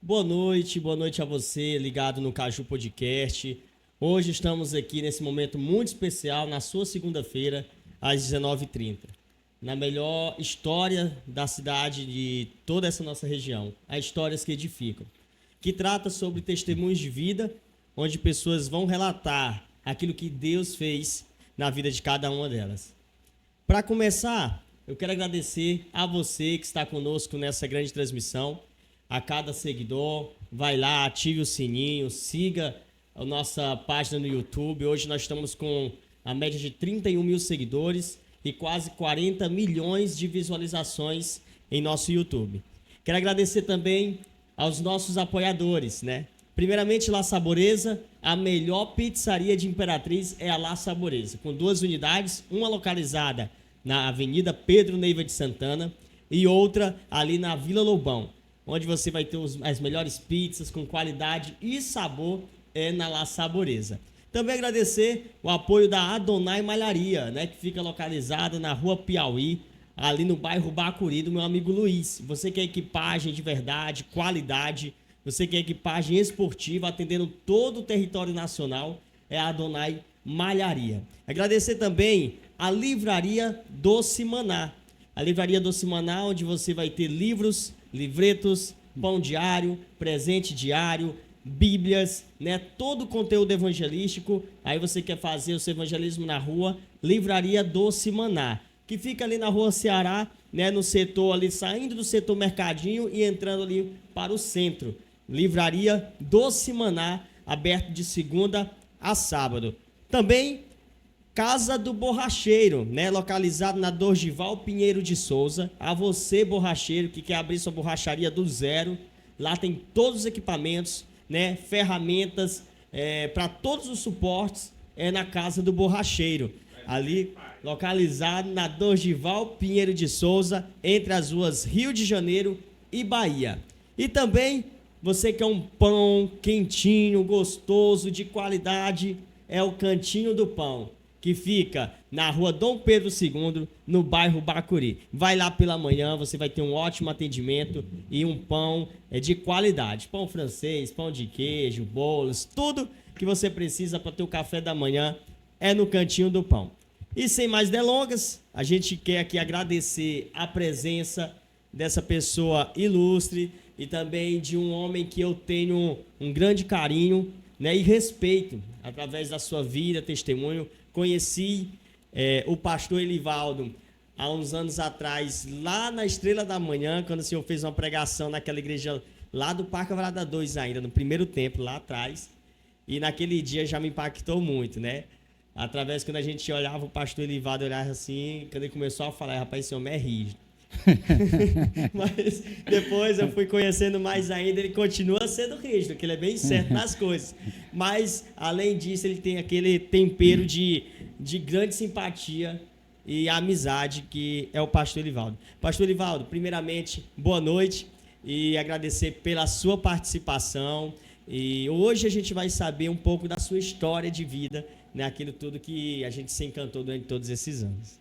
Boa noite a você, ligado no Caju Podcast. Hoje estamos aqui nesse momento muito especial, na sua segunda-feira, às 19h30. Na melhor história da cidade de toda essa nossa região, as histórias que edificam, que trata sobre testemunhos de vida, onde pessoas vão relatar aquilo que Deus fez na vida de cada uma delas. Para começar, eu quero agradecer a você que está conosco nessa grande transmissão, a cada seguidor, vai lá, ative o sininho, siga a nossa página no YouTube. Hoje nós estamos com a média de 31 mil seguidores e quase 40 milhões de visualizações em nosso YouTube. Quero agradecer também aos nossos apoiadores, né? Primeiramente, La Saboreza, a melhor pizzaria de Imperatriz é a La Saboreza, com 2 unidades, uma localizada na Avenida Pedro Neiva de Santana e outra ali na Vila Lobão, onde você vai ter as melhores pizzas com qualidade e sabor na La Saboreza. Também agradecer o apoio da Adonai Malharia, né, que fica localizada na Rua Piauí, ali no bairro Bacuri, do meu amigo Luiz. Você quer equipagem de verdade, qualidade, você quer equipagem esportiva, atendendo todo o território nacional, é a Adonai Malharia. Agradecer também a Livraria Doce Maná. A Livraria Doce Maná, onde você vai ter livros, livretos, pão diário, presente diário, bíblias, né? Todo o conteúdo evangelístico. Aí você quer fazer o seu evangelismo na rua, Livraria Doce Maná, que fica ali na Rua Ceará, né? No setor ali, saindo do setor Mercadinho e entrando ali para o centro. Livraria Doce Maná, aberto de segunda a sábado. Também Casa do Borracheiro, né? Localizado na Dorgival Pinheiro de Souza. A você, borracheiro, que quer abrir sua borracharia do zero. Lá tem todos os equipamentos, né? Ferramentas, para todos os suportes, na Casa do Borracheiro. Ali, localizado na Dorgival Pinheiro de Souza, entre as ruas Rio de Janeiro e Bahia. E também, você quer um pão quentinho, gostoso, de qualidade, é o Cantinho do Pão, que fica na Rua Dom Pedro II, no bairro Bacuri. Vai lá pela manhã, você vai ter um ótimo atendimento e um pão de qualidade. Pão francês, pão de queijo, bolos, tudo que você precisa para ter o café da manhã é no Cantinho do Pão. E sem mais delongas, a gente quer aqui agradecer a presença dessa pessoa ilustre e também de um homem que eu tenho um grande carinho, né, e respeito através da sua vida, testemunho. Conheci o pastor Elivaldo há uns anos atrás, lá na Estrela da Manhã, quando o senhor fez uma pregação naquela igreja lá do Parque Alvorada 2 ainda, no primeiro templo, lá atrás. E naquele dia já me impactou muito, né? Através, quando a gente olhava o pastor Elivaldo, olhava assim, quando ele começou a falar, rapaz, esse homem é rígido. Mas depois eu fui conhecendo mais ainda, ele continua sendo rígido, que ele é bem certo nas coisas, mas além disso ele tem aquele tempero de grande simpatia e amizade que é o pastor Elivaldo. Pastor Elivaldo, primeiramente, boa noite e agradecer pela sua participação. E hoje a gente vai saber um pouco da sua história de vida, né? Aquilo tudo que a gente se encantou durante todos esses anos.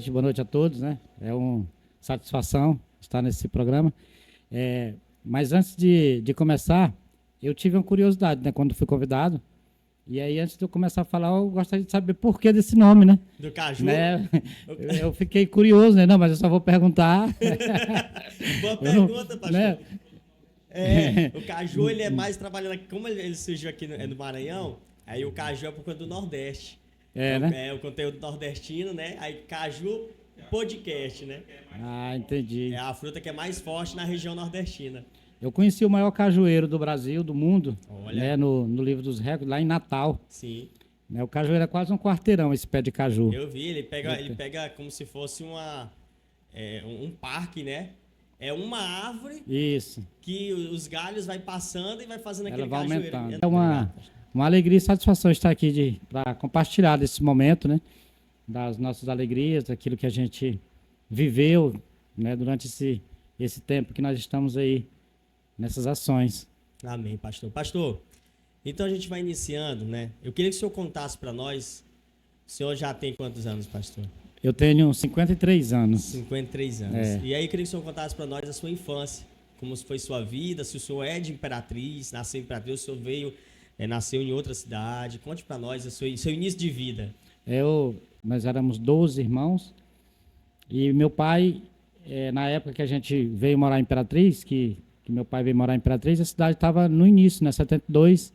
Boa noite a todos, né? É uma satisfação estar nesse programa. Mas antes de começar, eu tive uma curiosidade, né? Quando fui convidado. E aí, antes de eu começar a falar, eu gostaria de saber por que desse nome, né? Do Caju? Né? Eu fiquei curioso, né? Não, mas eu só vou perguntar. Boa pergunta, pastor. Né? O Caju, ele é mais trabalhando aqui. Como ele surgiu aqui no Maranhão, aí o Caju é por conta do Nordeste. Né? O conteúdo nordestino, né? Aí Caju Podcast, né? Ah, entendi. É a fruta que é mais forte na região nordestina. Eu conheci o maior cajueiro do Brasil, do mundo, olha, né? No livro dos recordes, lá em Natal. Sim. Né? O cajueiro é quase um quarteirão, esse pé de caju. Eu vi, ele pega como se fosse um parque, né? É uma árvore. Isso. Que os galhos vai passando e vai fazendo aquele vai cajueiro. Aumentando. É uma alegria e satisfação estar aqui para compartilhar desse momento, né? Das nossas alegrias, daquilo que a gente viveu, né? Durante esse tempo que nós estamos aí nessas ações. Amém, pastor. Pastor, então a gente vai iniciando, né? Eu queria que o senhor contasse para nós. O senhor já tem quantos anos, pastor? Eu tenho 53 anos. 53 anos. E aí eu queria que o senhor contasse para nós a sua infância. como foi sua vida, se o senhor é de Imperatriz, nasceu em Imperatriz, o senhor veio, nasceu em outra cidade. Conte para nós o seu início de vida. Nós éramos 12 irmãos e meu pai, na época que a gente veio morar em Imperatriz, que meu pai veio morar em Imperatriz, a cidade estava no início, né, 72,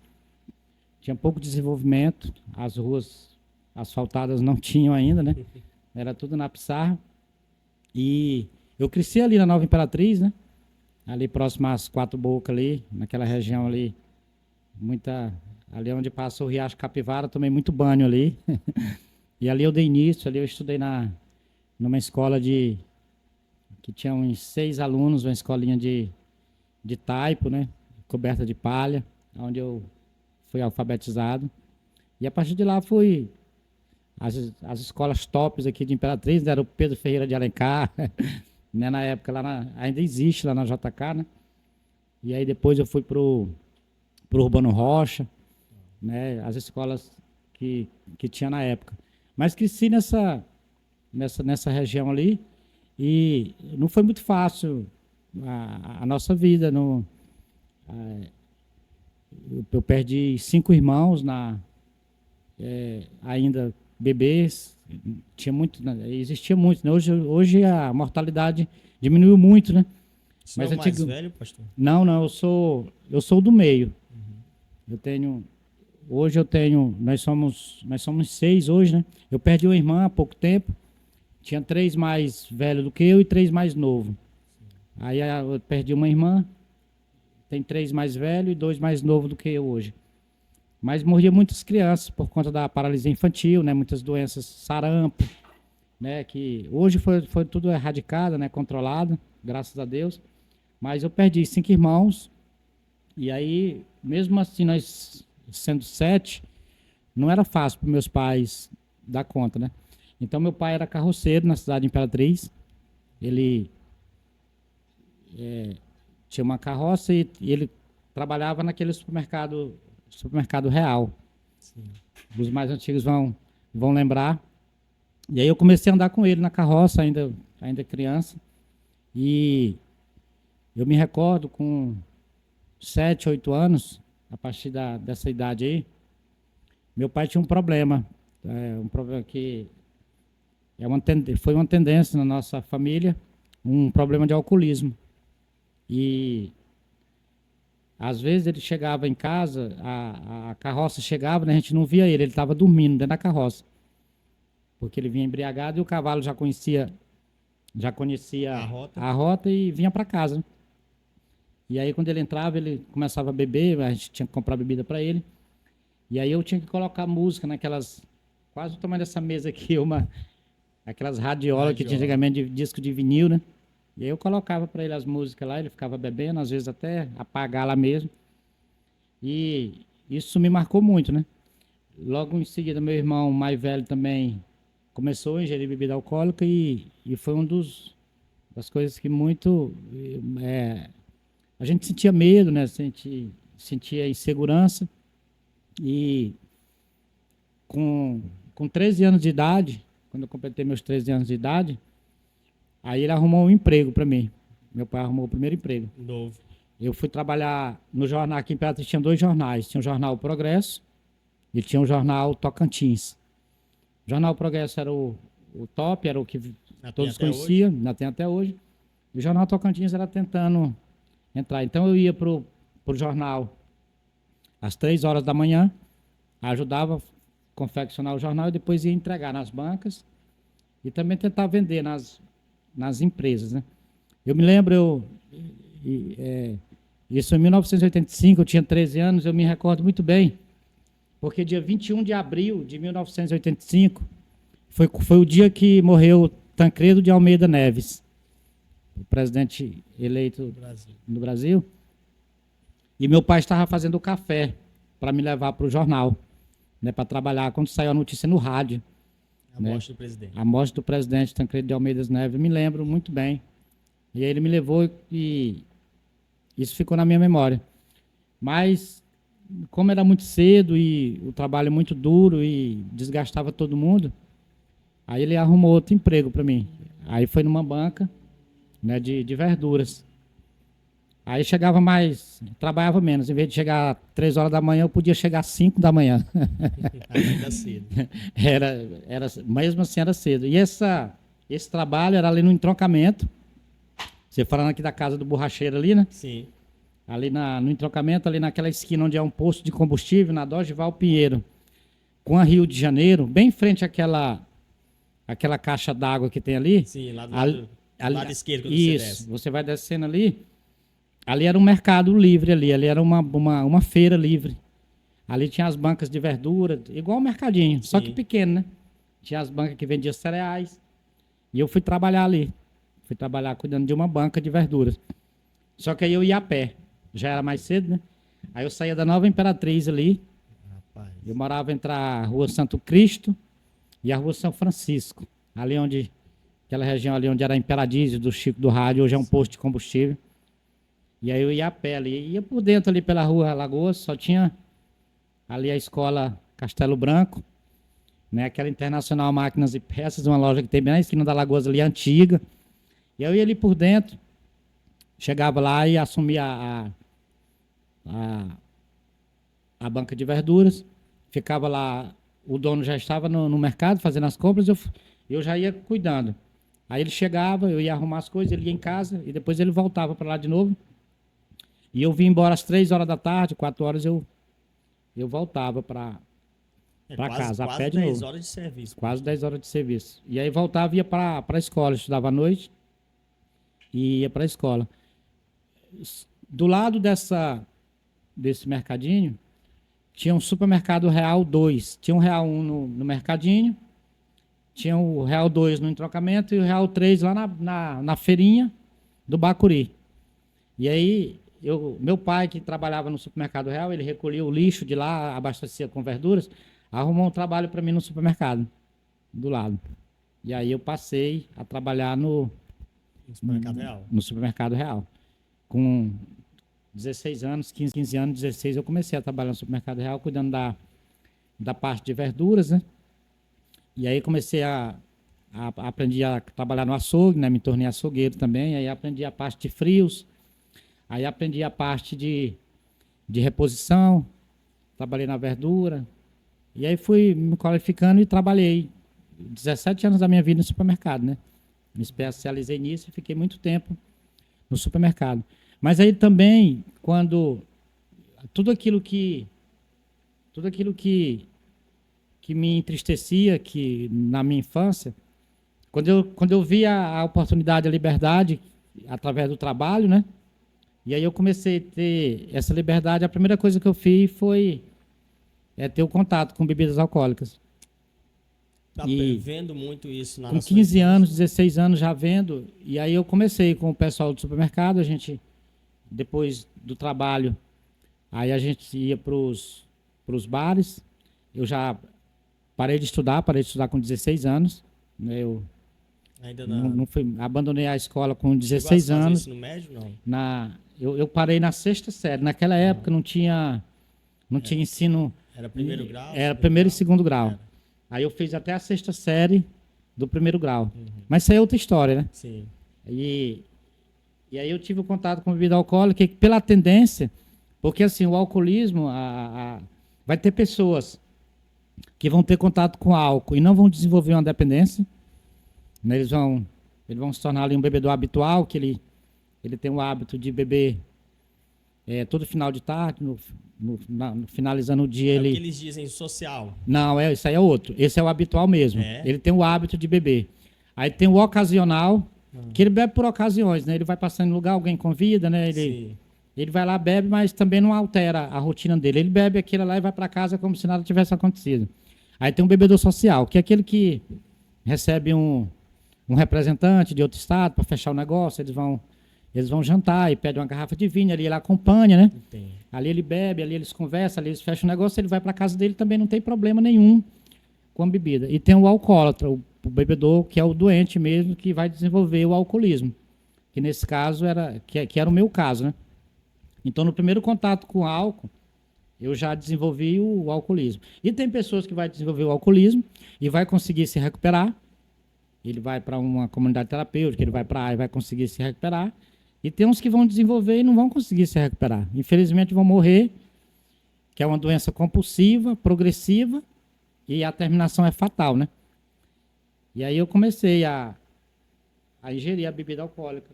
tinha pouco desenvolvimento, as ruas asfaltadas não tinham ainda, né? Era tudo na pissarra. E eu cresci ali na Nova Imperatriz, né? Ali próximo às Quatro Bocas ali, naquela região ali, ali onde passa o Riacho Capivara, tomei muito banho ali. E ali eu dei início, ali eu estudei numa escola que tinha uns 6 alunos, uma escolinha de taipo, né? Coberta de palha, onde eu fui alfabetizado. E a partir de lá fui as escolas tops aqui de Imperatriz, né? Era o Pedro Ferreira de Alencar, né? Na época ainda existe lá na JK, né? E aí depois eu fui pro Urbano Rocha, né? As escolas que tinha na época. Mas cresci nessa região ali e não foi muito fácil a nossa vida. Eu perdi 5 irmãos ainda bebês, existia muito, né? Hoje a mortalidade diminuiu muito, né? Você é o mais velho, pastor? Não, eu sou do meio. Hoje nós somos 6 hoje, né? Eu perdi uma irmã há pouco tempo, tinha 3 mais velhos do que eu e 3 mais novos. Aí eu perdi uma irmã, tem 3 mais velhos e 2 mais novos do que eu hoje. Mas morria muitas crianças por conta da paralisia infantil, né? Muitas doenças, sarampo, né? Que hoje foi tudo erradicado, né? Controlado, graças a Deus. Mas eu perdi 5 irmãos, e aí, mesmo assim, nós sendo 7, não era fácil para meus pais dar conta, né? Então, meu pai era carroceiro na cidade de Imperatriz. Ele tinha uma carroça e ele trabalhava naquele supermercado Real. Sim. Os mais antigos vão lembrar. E aí eu comecei a andar com ele na carroça, ainda criança. E eu me recordo com 7, 8 anos, a partir dessa idade aí, meu pai tinha um problema. Um problema que foi uma tendência na nossa família, um problema de alcoolismo. E às vezes ele chegava em casa, a carroça chegava, né, a gente não via ele estava dormindo dentro da carroça. Porque ele vinha embriagado e o cavalo já conhecia a rota e vinha para casa. Né? E aí quando ele entrava, ele começava a beber, a gente tinha que comprar bebida para ele. E aí eu tinha que colocar música naquelas, quase o tamanho dessa mesa aqui, aquelas radiolas que tinha antigamente de disco de vinil, né? E aí eu colocava para ele as músicas lá, ele ficava bebendo, às vezes até apagar lá mesmo. E isso me marcou muito, né? Logo em seguida, meu irmão mais velho também começou a ingerir bebida alcoólica e foi das coisas que muito... a gente sentia medo, né? Sentia insegurança. E com 13 anos de idade, quando eu completei meus 13 anos de idade, aí ele arrumou um emprego para mim. Meu pai arrumou o primeiro emprego. Novo. Eu fui trabalhar no jornal, aqui em Imperatriz tinha 2 jornais. Tinha o jornal Progresso e tinha o jornal Tocantins. O jornal Progresso era o top, era o que todos conheciam, ainda tem até hoje. E o jornal Tocantins era tentando entrar. Então eu ia pro jornal às 3 horas da manhã, ajudava a confeccionar o jornal e depois ia entregar nas bancas e também tentar vender nas empresas, né? Eu me lembro, isso em 1985, eu tinha 13 anos, eu me recordo muito bem, porque dia 21 de abril de 1985 foi o dia que morreu Tancredo de Almeida Neves, o presidente eleito no Brasil. E meu pai estava fazendo o café para me levar para o jornal, né, para trabalhar quando saiu a notícia no rádio. A morte do presidente. A morte do presidente Tancredo de Almeida Neves, eu me lembro muito bem. E aí ele me levou e isso ficou na minha memória. Mas, como era muito cedo e o trabalho muito duro e desgastava todo mundo, aí ele arrumou outro emprego para mim. Aí foi numa banca, né, de verduras. Aí chegava mais, trabalhava menos. Em vez de chegar 3 horas da manhã, eu podia chegar às 5 da manhã. Ainda cedo. Mesmo assim era cedo. E esse trabalho era ali no entroncamento. Você falando aqui da casa do borracheiro ali, né? Sim. Ali no entroncamento, ali naquela esquina onde é um posto de combustível, na Dorival Pinheiro, com a Rio de Janeiro, bem em frente àquela caixa d'água que tem ali. Sim, lá do ali, lado esquerdo, quando isso, você desce. você vai descendo ali. Ali era um mercado livre ali era uma feira livre. Ali tinha as bancas de verdura, igual o mercadinho, só que Sim. pequeno, né? Tinha as bancas que vendiam cereais. E eu fui trabalhar ali. Fui trabalhar cuidando de uma banca de verduras. Só que aí eu ia a pé. Já era mais cedo, né? Aí eu saía da Nova Imperatriz ali. Rapaz. Eu morava entre a Rua Santo Cristo e a Rua São Francisco. Ali onde, aquela região ali onde era a Imperadísio do Chico do Rádio, hoje é um posto de combustível. E aí eu ia a pé ali. Ia por dentro ali pela Rua Lagoas, só tinha ali a escola Castelo Branco, né? Aquela Internacional Máquinas e Peças, uma loja que tem bem na esquina da Lagoas ali, antiga. E eu ia ali por dentro, chegava lá e assumia a banca de verduras, ficava lá, o dono já estava no mercado fazendo as compras, eu já ia cuidando. Aí ele chegava, eu ia arrumar as coisas, ele ia em casa e depois ele voltava para lá de novo. E eu vim embora às 3 horas da tarde, 4 horas eu voltava para casa, a pé de novo. Quase 10 horas de serviço. Quase 10 horas de serviço. E aí voltava e ia para a escola, estudava à noite e ia para a escola. Do lado desse mercadinho, tinha um supermercado Real 2. Tinha um Real 1 no mercadinho, tinha o Real 2 no entrocamento e o Real 3 lá na feirinha do Bacuri. E aí, meu pai, que trabalhava no supermercado Real, ele recolhia o lixo de lá, abastecia com verduras, arrumou um trabalho para mim no supermercado, do lado. E aí eu passei a trabalhar No supermercado real. no supermercado Real. Com 16 anos, 15 anos, 16, eu comecei a trabalhar no supermercado Real, cuidando da parte de verduras, né? E aí comecei aprendi a trabalhar no açougue, né? Me tornei açougueiro também, aí aprendi a parte de frios, aí aprendi a parte de reposição, trabalhei na verdura, e aí fui me qualificando e trabalhei 17 anos da minha vida no supermercado, né? Me especializei nisso e fiquei muito tempo no supermercado. Mas aí também, quando tudo aquilo que me entristecia que na minha infância, quando eu vi a oportunidade, a liberdade através do trabalho, né? E aí eu comecei a ter essa liberdade, a primeira coisa que eu fiz foi ter o contato com bebidas alcoólicas. Tá E vendo muito isso na com nossa 15 infância. anos, 16 anos já vendo, e aí eu comecei com o pessoal do supermercado, a gente, depois do trabalho, aí a gente ia para os bares, eu já parei de estudar com 16 anos, né? Eu Ainda não fui, abandonei a escola com Chegou a 16 fazer anos, ensino médio, não? eu parei na sexta série, naquela época não tinha ensino, Era primeiro grau? era segundo primeiro e grau? segundo grau. Era. Aí eu fiz até a sexta série do primeiro grau. Mas isso aí é outra história, né? Sim. E aí eu tive o contato com bebida alcoólica, que pela tendência, porque assim, o alcoolismo, vai ter pessoas que vão ter contato com álcool e não vão desenvolver uma dependência, né? Eles vão se tornar ali um bebedor habitual, que ele tem o hábito de beber todo final de tarde, finalizando o dia É ele... o que eles dizem social. Não, isso aí é outro. Esse é o habitual mesmo. É? Ele tem o hábito de beber. Aí tem o ocasional, que ele bebe por ocasiões, né? Ele vai passando em lugar, alguém convida, né? Sim. Ele vai lá, bebe, mas também não altera a rotina dele. Ele bebe aquilo lá e vai para casa como se nada tivesse acontecido. Aí tem um bebedor social, que é aquele que recebe um representante de outro estado para fechar o negócio, eles vão jantar e pedem uma garrafa de vinho, ali ele acompanha, né? Entendi. Ali ele bebe, ali eles conversam, ali eles fecham o negócio, ele vai para casa dele, também não tem problema nenhum com a bebida. E tem o alcoólatra, o bebedor, que é o doente mesmo, que vai desenvolver o alcoolismo. Que nesse caso que era o meu caso, né? Então, no primeiro contato com o álcool, eu já desenvolvi o alcoolismo. E tem pessoas que vai desenvolver o alcoolismo e vai conseguir se recuperar. Ele vai para uma comunidade terapêutica, ele vai para a e vai conseguir se recuperar. E tem uns que vão desenvolver e não vão conseguir se recuperar. Infelizmente vão morrer, que é uma doença compulsiva, progressiva, e a terminação é fatal, né? E aí eu comecei a ingerir a bebida alcoólica.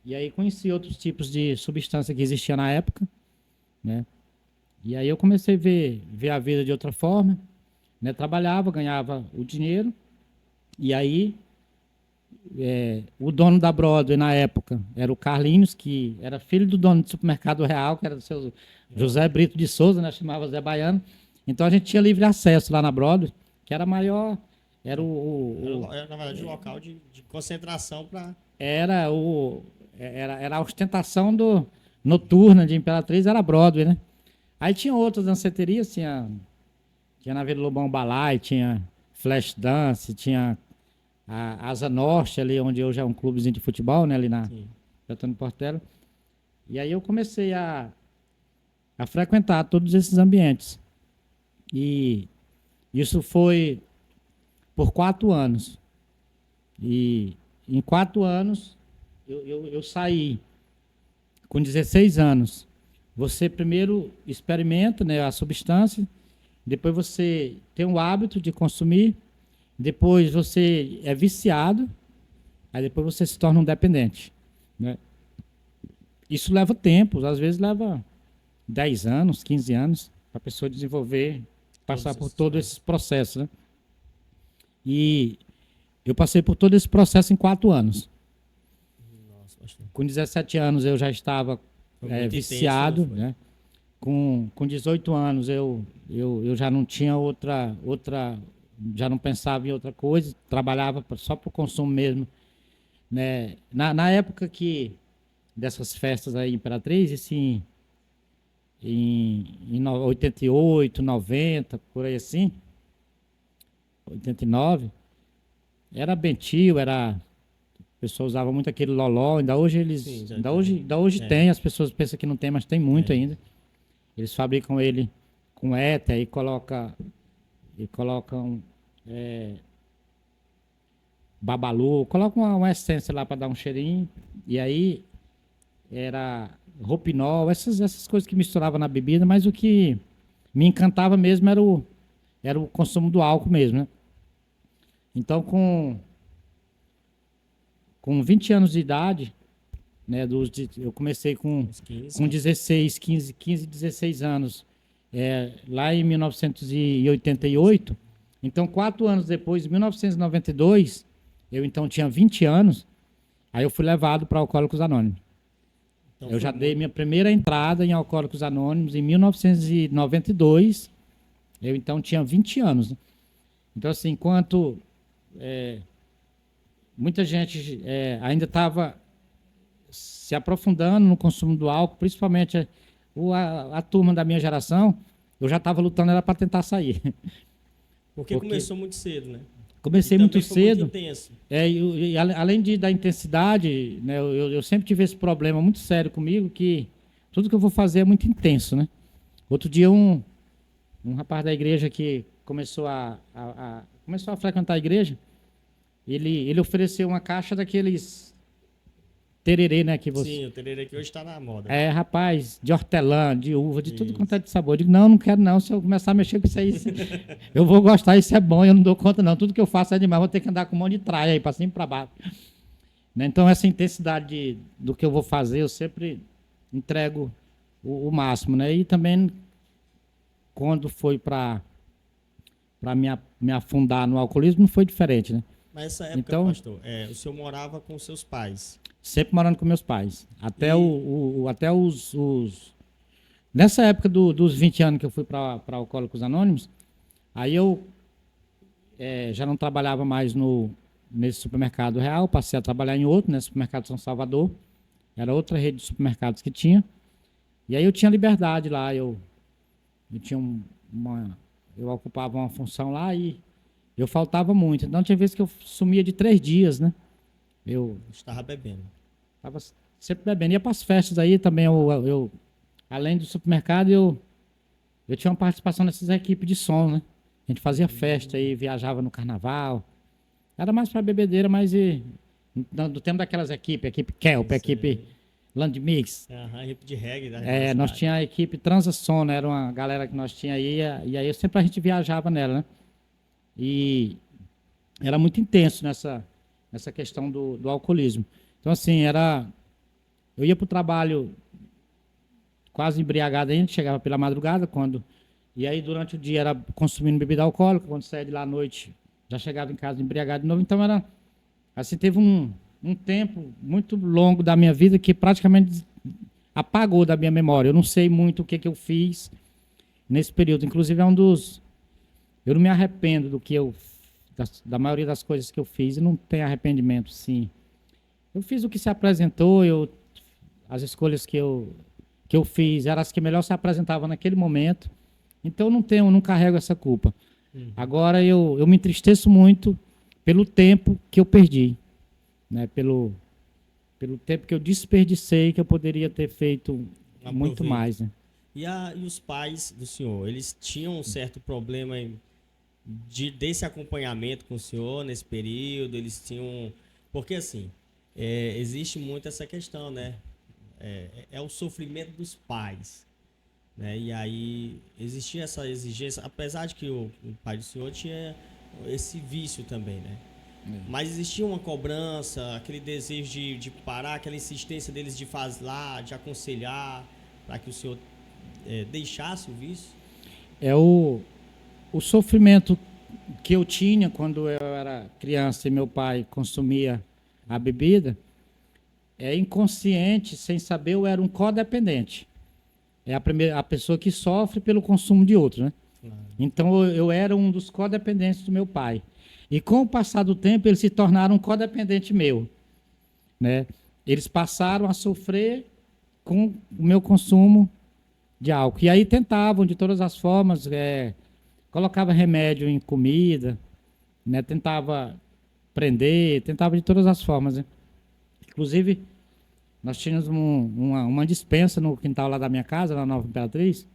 E aí conheci outros tipos de substância que existia na época, né? E aí eu comecei a ver a vida de outra forma, né? Trabalhava, ganhava o dinheiro, e aí o dono da Broadway na época era o Carlinhos, que era filho do dono do Supermercado Real, que era o seu José Brito de Souza, né? Chamava Zé Baiano. Então a gente tinha livre acesso lá na Broadway, que era maior, era Era, na verdade, um local de concentração para... Era a ostentação noturna de Imperatriz, era a Broadway, né? Aí tinha outras danceterias, tinha na Vila Lobão Balai, tinha Flash Dance, tinha a Asa Norte, ali onde hoje é um clubezinho de futebol, né? Ali na Antônio Portela. E aí eu comecei a frequentar todos esses ambientes. E isso foi por 4 anos. E em 4 anos eu saí com 16 anos. Você primeiro experimenta, né, a substância, depois você tem o hábito de consumir, depois você é viciado, aí depois você se torna um dependente, né? Isso leva tempo, às vezes leva 10 anos, 15 anos, para a pessoa desenvolver, passar por todos esses processos, né? E eu passei por todo esse processo em 4 anos. Nossa, com 17 anos eu já estava viciado, intenso, né? Com 18 anos eu já não tinha outra, já não pensava em outra coisa, trabalhava só para o consumo mesmo, né? Na época dessas festas aí, Imperatriz, assim, em 88, 90, por aí assim, 89, era Bentil, a pessoa usava muito aquele loló, ainda hoje ainda hoje tem, as pessoas pensam que não tem, mas tem muito ainda. Eles fabricam ele com éter e colocam babalu, colocam uma essência lá para dar um cheirinho, e aí era roupinol, essas coisas que misturava na bebida, mas o que me encantava mesmo era o consumo do álcool mesmo, né? Então, com 20 anos de idade, né, eu comecei com 16, 15, 16 anos, lá em 1988. Então, 4 anos depois, em 1992, eu então tinha 20 anos, aí eu fui levado para Alcoólicos Anônimos. Então, eu já dei minha primeira entrada em Alcoólicos Anônimos em 1992, eu então tinha 20 anos. Né? Então, assim, enquanto muita gente ainda estava se aprofundando no consumo do álcool, principalmente a turma da minha geração, eu já estava lutando para tentar sair. Porque começou muito cedo, né? Comecei muito cedo. Muito intenso. E além da intensidade, né, eu sempre tive esse problema muito sério comigo, que tudo que eu vou fazer é muito intenso, né? Outro dia um rapaz da igreja que começou a frequentar a igreja, ele ofereceu uma caixa daqueles tererê, né? Sim, o tererê que hoje está na moda. Rapaz, de hortelã, de uva, de tudo quanto é de sabor. Eu digo, não quero não, se eu começar a mexer com isso aí, eu vou gostar, isso é bom, eu não dou conta não. Tudo que eu faço é demais, vou ter que andar com um monte de traia aí, para cima e para baixo. Né? Então, essa intensidade do que eu vou fazer, eu sempre entrego o máximo, né? E também, quando foi para me afundar no alcoolismo, não foi diferente, né? Mas essa época, então, pastor, o senhor morava com seus pais? Sempre morando com meus pais. Até nessa época dos 20 anos que eu fui para Alcoólicos Anônimos, aí eu já não trabalhava mais nesse supermercado real, passei a trabalhar em outro, nesse supermercado São Salvador. Era outra rede de supermercados que tinha. E aí eu tinha liberdade lá, eu tinha eu ocupava uma função lá e eu faltava muito. Então tinha vezes que eu sumia de 3 dias, né? Eu estava bebendo. Estava sempre bebendo. Ia para as festas aí também. Eu além do supermercado, eu tinha uma participação nessas equipes de som, né? A gente fazia festa aí, viajava no carnaval. Era mais para bebedeira, mas do tempo daquelas equipes, equipe Kelp, equipe Land Mix. Hip de reggae da Nós cidade. tínhamos a equipe Transasona, era uma galera que nós tínhamos aí, e aí sempre a gente viajava nela, né? E era muito intenso nessa questão do alcoolismo. Então, assim, eu ia para o trabalho quase embriagado ainda, chegava pela madrugada, e aí durante o dia era consumindo bebida alcoólica, quando saía de lá à noite, já chegava em casa embriagado de novo. Então, assim, teve um tempo muito longo da minha vida que praticamente apagou da minha memória. Eu não sei muito o que eu fiz nesse período. Inclusive, eu não me arrependo da maioria das coisas que eu fiz, e não tenho arrependimento, sim. Eu fiz o que se apresentou, as escolhas que eu fiz eram as que melhor se apresentavam naquele momento. Então, eu não carrego essa culpa. Agora, eu me entristeço muito pelo tempo que eu perdi, né? Pelo tempo que eu desperdicei, que eu poderia ter feito muito mais, né? E os pais do senhor, eles tinham um certo problema desse acompanhamento com o senhor nesse período? Eles tinham... Porque, assim, existe muito essa questão, né? É o sofrimento dos pais, né? E aí existia essa exigência, apesar de que o pai do senhor tinha esse vício também, né? Mas existia uma cobrança, aquele desejo de parar, aquela insistência deles de fazer lá, de aconselhar, para que o senhor deixasse o vício? O sofrimento que eu tinha quando eu era criança e meu pai consumia a bebida, inconsciente, sem saber, eu era um codependente. É a pessoa que sofre pelo consumo de outro, né? Então eu era um dos codependentes do meu pai. E com o passar do tempo, eles se tornaram um codependente meu, né? Eles passaram a sofrer com o meu consumo de álcool. E aí tentavam, de todas as formas, colocava remédio em comida, né? Tentava prender, tentava de todas as formas, né? Inclusive, nós tínhamos uma despensa no quintal lá da minha casa, na Nova Imperatriz,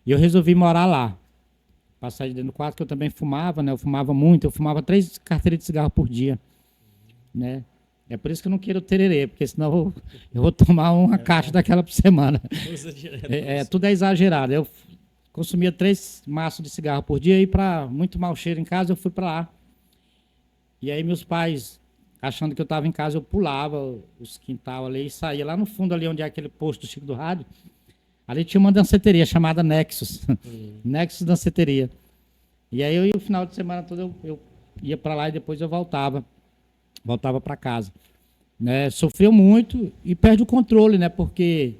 e eu resolvi morar lá. Passar de dentro do quarto, que eu também fumava, né? Eu fumava muito, eu fumava 3 carteiras de cigarro por dia, né? É por isso que eu não quero tererê, porque senão eu vou tomar uma caixa daquela por semana. Tudo é exagerado. Eu consumia 3 maços de cigarro por dia, e para muito mau cheiro em casa, eu fui para lá. E aí meus pais, achando que eu estava em casa, eu pulava os quintal ali e saía lá no fundo, ali onde é aquele posto do Chico do Rádio. Ali tinha uma danceteria chamada Nexus. Nexus Danceteria. E aí o final de semana todo eu ia para lá e depois eu voltava para casa, né? Sofreu muito e perde o controle, né? Porque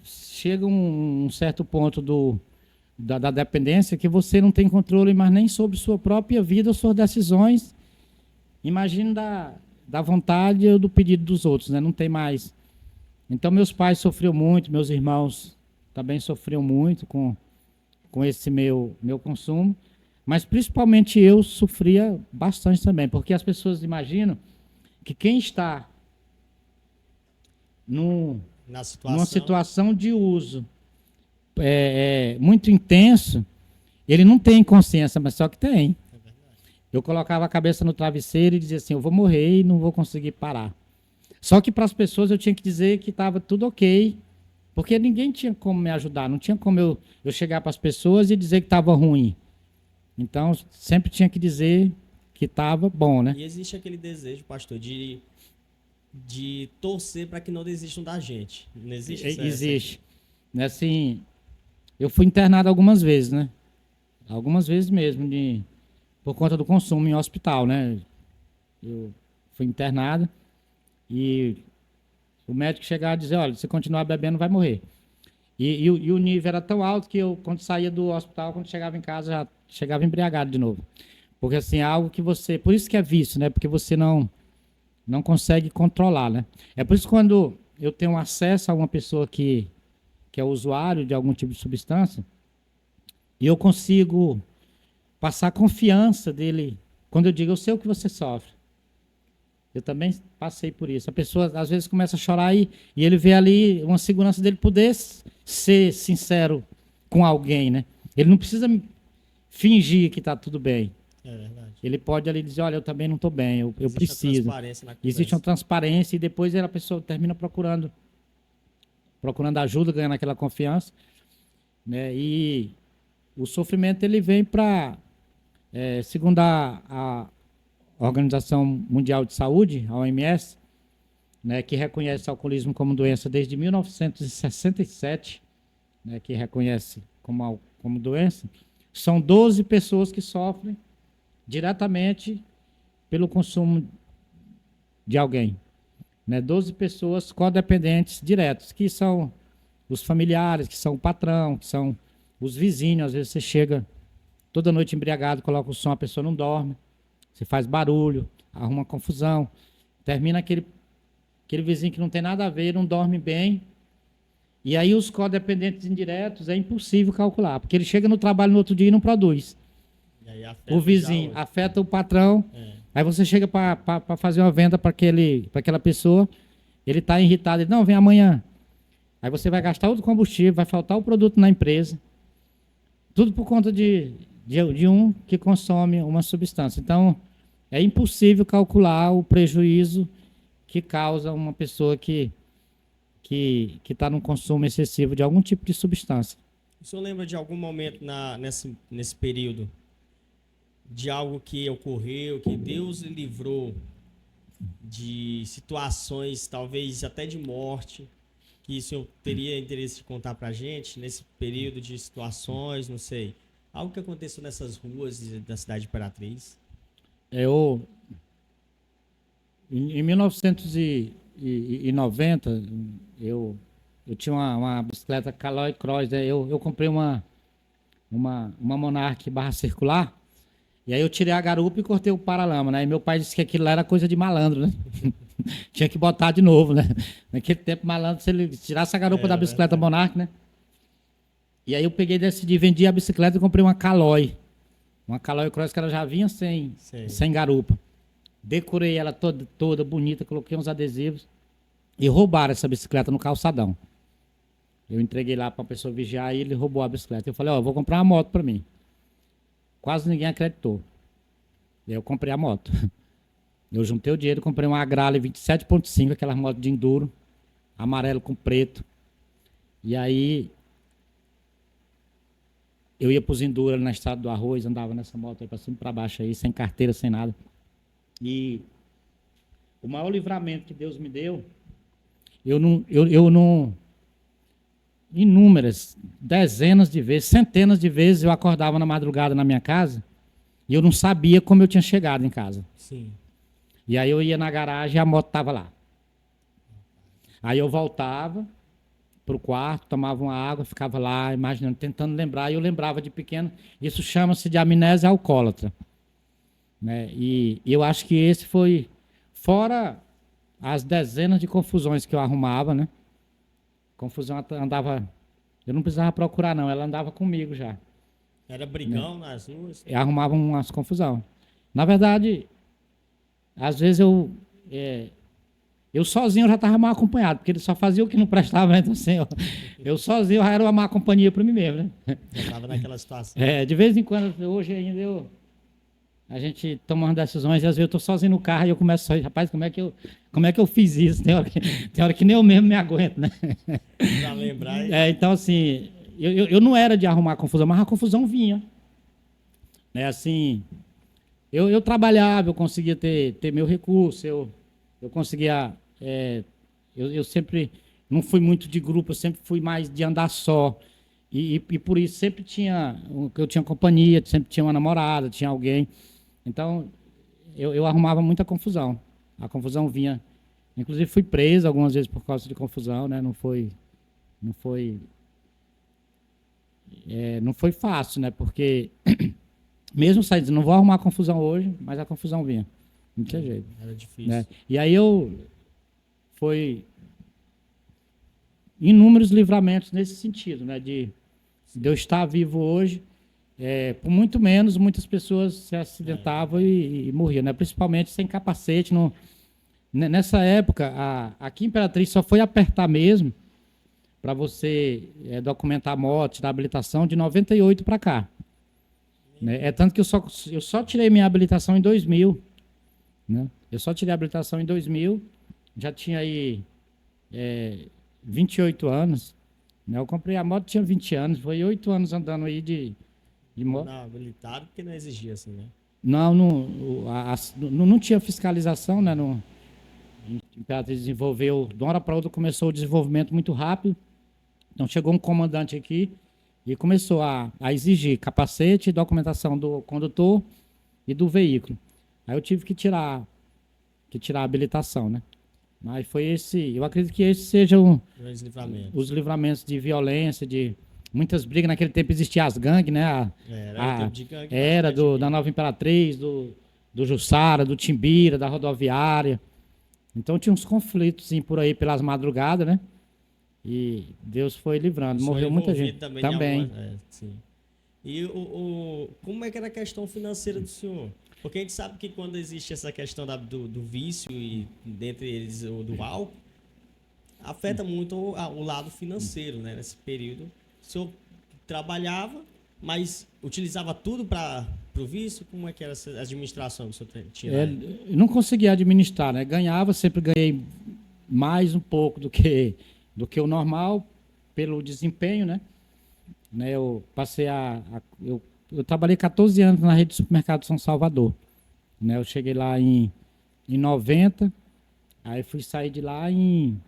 chega um certo ponto da dependência que você não tem controle mais nem sobre sua própria vida ou suas decisões. Imagina da vontade ou do pedido dos outros, né? Não tem mais. Então, meus pais sofriam muito, meus irmãos também sofriam muito com esse meu consumo, mas principalmente eu sofria bastante também, porque as pessoas imaginam que quem está numa situação de uso muito intenso, ele não tem consciência, mas só que tem. Eu colocava a cabeça no travesseiro e dizia assim, eu vou morrer e não vou conseguir parar. Só que para as pessoas eu tinha que dizer que estava tudo ok, porque ninguém tinha como me ajudar, não tinha como eu chegar para as pessoas e dizer que estava ruim. Então, sempre tinha que dizer que estava bom, né? E existe aquele desejo, pastor, de torcer para que não desistam da gente. Não existe isso? Existe. Assim, eu fui internado algumas vezes, né? Algumas vezes mesmo, por conta do consumo em hospital, né? Eu fui internado. E o médico chegava a dizer, olha, se continuar bebendo, vai morrer. E o nível era tão alto que eu, quando saía do hospital, quando chegava em casa, já chegava embriagado de novo. Porque, assim, é algo que você... Por isso que é vício, né? Porque você não consegue controlar, né? É por isso que quando eu tenho acesso a uma pessoa que é usuário de algum tipo de substância, e eu consigo passar confiança dele, quando eu digo, eu sei o que você sofre. Eu também passei por isso. A pessoa, às vezes, começa a chorar e ele vê ali uma segurança dele poder ser sincero com alguém, né? Ele não precisa fingir que está tudo bem. É verdade. Ele pode ali dizer, olha, eu também não estou bem, eu Existe a preciso. transparência na Existe conversa. uma transparência e depois a pessoa termina procurando ajuda, ganhando aquela confiança, né? E o sofrimento ele vem para, segundo a Organização Mundial de Saúde, a OMS, né, que reconhece o alcoolismo como doença desde 1967, né, que reconhece como doença, são 12 pessoas que sofrem diretamente pelo consumo de alguém. Né, 12 pessoas codependentes diretos, que são os familiares, que são o patrão, que são os vizinhos. Às vezes você chega toda noite embriagado, coloca o som, a pessoa não dorme, você faz barulho, arruma confusão, termina aquele vizinho que não tem nada a ver, não dorme bem. E aí os codependentes indiretos é impossível calcular, porque ele chega no trabalho no outro dia e não produz. E aí afeta O vizinho já afeta o patrão. Aí você chega para fazer uma venda para aquela pessoa, ele está irritado, ele, não, vem amanhã. Aí você vai gastar outro combustível, vai faltar o produto na empresa. Tudo por conta de um que consome uma substância. Então, é impossível calcular o prejuízo que causa uma pessoa que está no consumo excessivo de algum tipo de substância. O senhor lembra de algum momento nesse período de algo que ocorreu, que Deus lhe livrou de situações, talvez até de morte, que o senhor teria interesse de contar pra gente nesse período de situações, não sei, algo que aconteceu nessas ruas da cidade de Imperatriz? Em 1990, eu tinha uma bicicleta Caloi Cross, né? Eu comprei uma Monarch barra circular, e aí eu tirei a garupa e cortei o paralama, né? E meu pai disse que aquilo lá era coisa de malandro, né? Tinha que botar de novo, né? Naquele tempo, malandro, se ele tirasse a garupa da bicicleta Monarch, né? E aí eu peguei, decidi, vendi a bicicleta e comprei uma Caloi. Uma Caloi Cross que ela já vinha sem garupa. Decorei ela toda bonita, coloquei uns adesivos e roubaram essa bicicleta no calçadão. Eu entreguei lá para a pessoa vigiar e ele roubou a bicicleta. Eu falei, ó, vou comprar uma moto para mim. Quase ninguém acreditou. E aí eu comprei a moto. Eu juntei o dinheiro, comprei uma Agrale 27.5, aquela moto de enduro, amarelo com preto. E aí eu ia para os enduro na Estrada do Arroz, andava nessa moto aí para cima e para baixo aí, sem carteira, sem nada. E o maior livramento que Deus me deu, eu não, inúmeras, dezenas de vezes, centenas de vezes eu acordava na madrugada na minha casa e eu não sabia como eu tinha chegado em casa. Sim. E aí eu ia na garagem e a moto estava lá. Aí eu voltava para o quarto, tomava uma água, ficava lá imaginando, tentando lembrar, e eu lembrava de pequeno. Isso chama-se de amnésia alcoólatra. Né? E eu acho que esse foi, fora as dezenas de confusões que eu arrumava, né? Confusão andava, eu não precisava procurar não, ela andava comigo já. Era brigão, né? Nas ruas? Eu arrumava umas confusão. Na verdade, às vezes eu sozinho já estava mal acompanhado, porque ele só fazia o que não prestava, né? Então, assim, eu sozinho já era uma má companhia para mim mesmo, né? Já estava naquela situação. De vez em quando, hoje ainda a gente toma umas decisões e às vezes eu estou sozinho no carro e eu começo a rapaz, como é que eu fiz isso? Tem hora que nem eu mesmo me aguento, né? Para lembrar. Então, assim, eu não era de arrumar confusão, mas a confusão vinha. Né? Assim, eu trabalhava, eu conseguia ter meu recurso, eu conseguia... eu sempre não fui muito de grupo, eu sempre fui mais de andar só. E por isso sempre eu tinha companhia, sempre tinha uma namorada, tinha alguém. Então, eu arrumava muita confusão. A confusão vinha. Inclusive, fui preso algumas vezes por causa de confusão, né? Não foi fácil, né? Porque, mesmo saindo, não vou arrumar confusão hoje, mas a confusão vinha. Não tinha jeito. Era difícil. Né? E aí foi inúmeros livramentos nesse sentido, né? De eu estar vivo hoje. Por muito menos, muitas pessoas se acidentavam e morriam, né? Principalmente sem capacete. Nessa época, aqui em Imperatriz só foi apertar mesmo para você documentar a moto, tirar a habilitação de 98 para cá. né? É tanto que eu só tirei minha habilitação em 2000, né? Eu só tirei a habilitação em 2000, já tinha aí 28 anos, né? Eu comprei a moto, tinha 20 anos, foi 8 anos andando aí de moto. Não, habilitado porque não exigia assim, né? Não, não tinha fiscalização, né? Não, a Imperatriz desenvolveu, de uma hora para outra começou o desenvolvimento muito rápido. Então chegou um comandante aqui e começou a exigir capacete e documentação do condutor e do veículo. Aí eu tive que tirar a habilitação, né? Mas foi eu acredito que esses sejam Dois livramentos. os livramentos de violência, de muitas brigas. Naquele tempo existiam as gangues, né? Era o tempo de gangue. Era da Nova Imperatriz, do Jussara, do Timbira, da rodoviária. Então tinha uns conflitos por aí pelas madrugadas, né? E Deus foi livrando. Morreu muita gente. Também. Sim. E como é que era a questão financeira do senhor? Porque a gente sabe que quando existe essa questão do vício e dentre eles do álcool, afeta muito o lado financeiro, né? Nesse período, o senhor trabalhava, mas utilizava tudo para o vício? Como é que era essa administração que o senhor tinha? Eu não conseguia administrar, né? Ganhava, sempre ganhei mais um pouco do que o normal, pelo desempenho, né? Eu passei eu trabalhei 14 anos na rede de supermercado São Salvador, né? Eu cheguei lá em 90, aí fui sair de lá em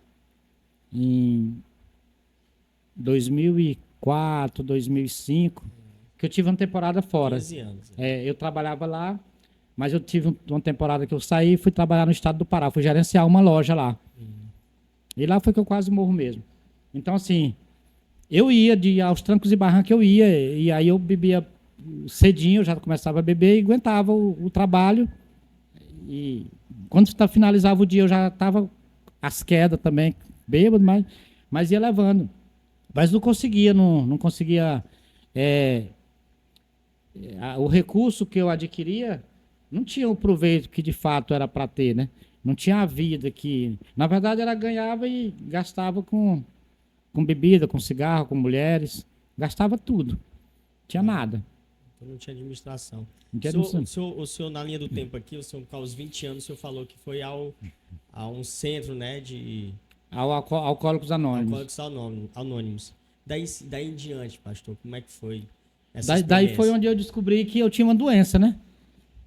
2004, 2005, que eu tive uma temporada fora. 15 anos. Eu trabalhava lá, mas eu tive uma temporada que eu saí e fui trabalhar no estado do Pará, fui gerenciar uma loja lá. E lá foi que eu quase morro mesmo. Então, assim, eu ia aos trancos e barrancos, e aí eu bebia cedinho, eu já começava a beber e aguentava o trabalho. E quando finalizava o dia, eu já estava às quedas também, bêbado, mas ia levando. Mas não conseguia. O recurso que eu adquiria não tinha o proveito que de fato era para ter, né? Não tinha a vida que... Na verdade, ela ganhava e gastava com bebida, com cigarro, com mulheres. Gastava tudo. Não tinha nada. Então não tinha administração. Não tinha administração. O senhor, na linha do tempo aqui, aos 20 anos, o senhor falou que foi a um centro, né, de... Alcoólicos Anônimos. Alcoólicos Anônimos. Daí em diante, pastor, como é que foi essa experiência? Daí foi onde eu descobri que eu tinha uma doença, né?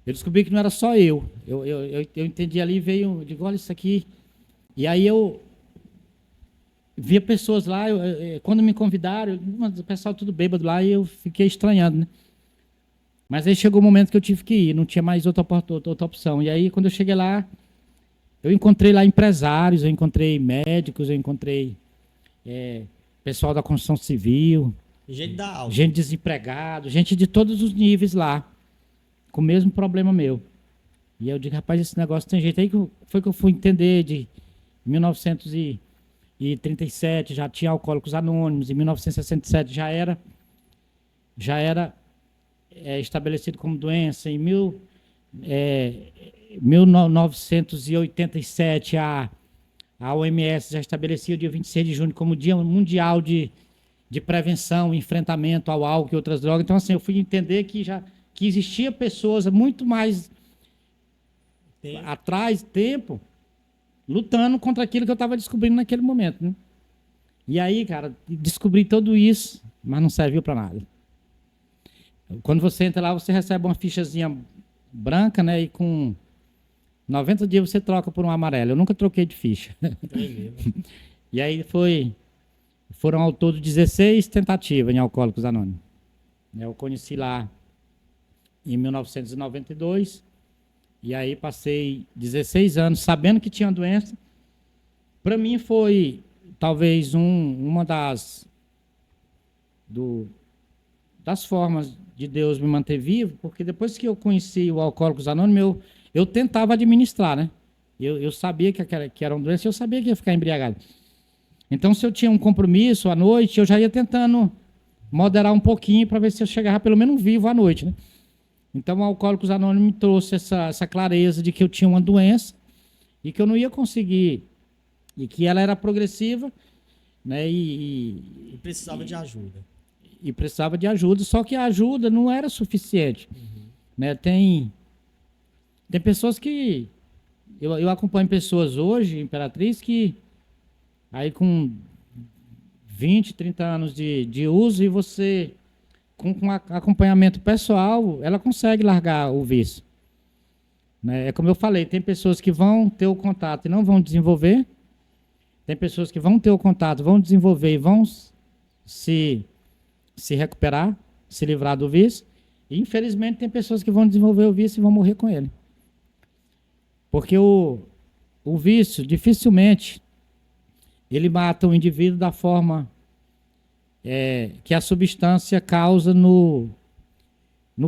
Eu descobri que não era só eu. Eu entendi ali, eu digo, olha isso aqui. E aí eu via pessoas lá, quando me convidaram, o pessoal tudo bêbado lá, e eu fiquei estranhando, né? Mas aí chegou o momento que eu tive que ir, não tinha mais outra opção. E aí, quando eu cheguei lá, eu encontrei lá empresários, eu encontrei médicos, eu encontrei pessoal da construção civil, gente desempregado, gente de todos os níveis lá, com o mesmo problema meu. E eu digo, rapaz, esse negócio tem jeito. Aí foi que eu fui entender de 1937 já tinha Alcoólicos Anônimos, em 1967 já era estabelecido como doença, em 1987 a OMS já estabelecia o dia 26 de junho como Dia Mundial de Prevenção e Enfrentamento ao Álcool e outras drogas. Então, assim, eu fui entender que existia pessoas muito mais atrás, tempo, lutando contra aquilo que eu estava descobrindo naquele momento, né? E aí, cara, descobri tudo isso, mas não serviu para nada. Quando você entra lá, você recebe uma fichazinha branca, né? E com 90 dias você troca por um amarelo. Eu nunca troquei de ficha. E aí foram ao todo 16 tentativas em Alcoólicos Anônimos. Eu conheci lá em 1992, e aí passei 16 anos sabendo que tinha doença. Para mim foi talvez uma das formas de Deus me manter vivo, porque depois que eu conheci o Alcoólicos Anônimos, eu tentava administrar, né? Eu sabia que era uma doença, eu sabia que ia ficar embriagado. Então, se eu tinha um compromisso à noite, eu já ia tentando moderar um pouquinho para ver se eu chegava pelo menos vivo à noite, né? Então, o Alcoólicos Anônimos me trouxe essa clareza de que eu tinha uma doença e que eu não ia conseguir, e que ela era progressiva, né? E precisava de ajuda. e precisava de ajuda, só que a ajuda não era suficiente. Né? Tem pessoas que... Eu acompanho pessoas hoje, Imperatriz, que aí com 20, 30 anos de uso, e você, com acompanhamento pessoal, ela consegue largar o vício. Né? É como eu falei, tem pessoas que vão ter o contato e não vão desenvolver, tem pessoas que vão ter o contato, vão desenvolver e vão se recuperar, se livrar do vício, e infelizmente tem pessoas que vão desenvolver o vício e vão morrer com ele. Porque o vício, dificilmente, ele mata o indivíduo da forma que a substância causa no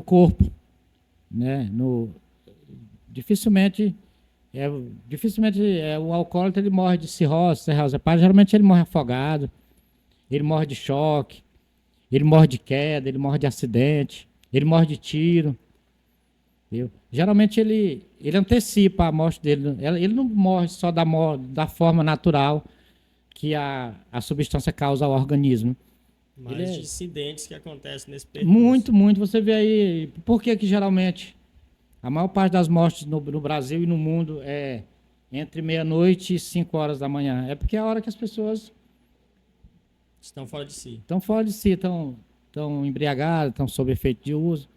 corpo. Né? Dificilmente o alcoólatra ele morre de cirrose hepática, geralmente ele morre afogado, ele morre de choque, ele morre de queda, ele morre de acidente, ele morre de tiro. Viu? Geralmente ele antecipa a morte dele. Ele não morre só da forma natural que a substância causa ao organismo. Mas de incidentes que acontecem nesse percurso. Muito, muito. Você vê aí, por que geralmente a maior parte das mortes no Brasil e no mundo é entre meia-noite e 5 horas da manhã? É porque é a hora que as pessoas estão fora de si. Estão fora de si, estão embriagadas, estão sob efeito de uso.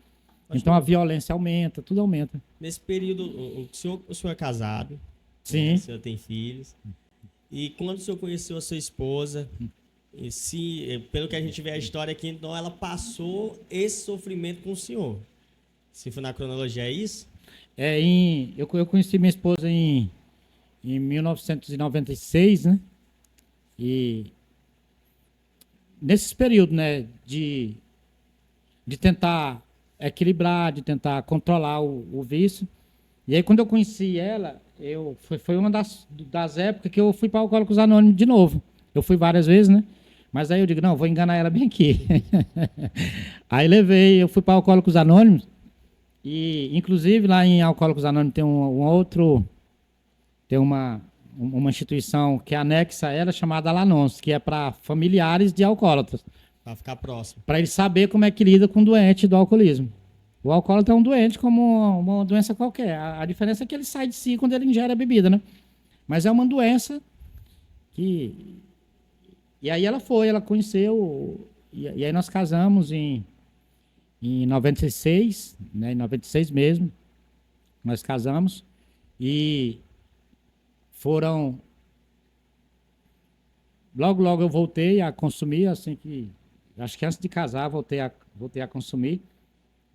Então a violência aumenta, tudo aumenta. Nesse período, o senhor é casado? Sim. Né? O senhor tem filhos. E quando o senhor conheceu a sua esposa, pelo que a gente vê a história aqui, então ela passou esse sofrimento com o senhor. Se for na cronologia, é isso? Eu conheci minha esposa em 1996, né? E nesse período, né, de tentar equilibrar, de tentar controlar o vício. E aí, quando eu conheci ela, foi uma das épocas que eu fui para Alcoólicos Anônimos de novo. Eu fui várias vezes, né? Mas aí eu digo, não, vou enganar ela bem aqui. Aí eu fui para Alcoólicos Anônimos, e inclusive lá em Alcoólicos Anônimos tem tem uma instituição que é anexa a ela, chamada Alanons, que é para familiares de alcoólatras. Para ficar próximo. Para ele saber como é que lida com o doente do alcoolismo. O alcoólatra é um doente como uma doença qualquer. A diferença é que ele sai de si quando ele ingere a bebida, né? Mas é uma doença que... E aí ela conheceu, e aí nós casamos em 96, né? Em 96 mesmo, nós casamos, e foram... Logo eu voltei a consumir, assim que... Acho que antes de casar, voltei a consumir.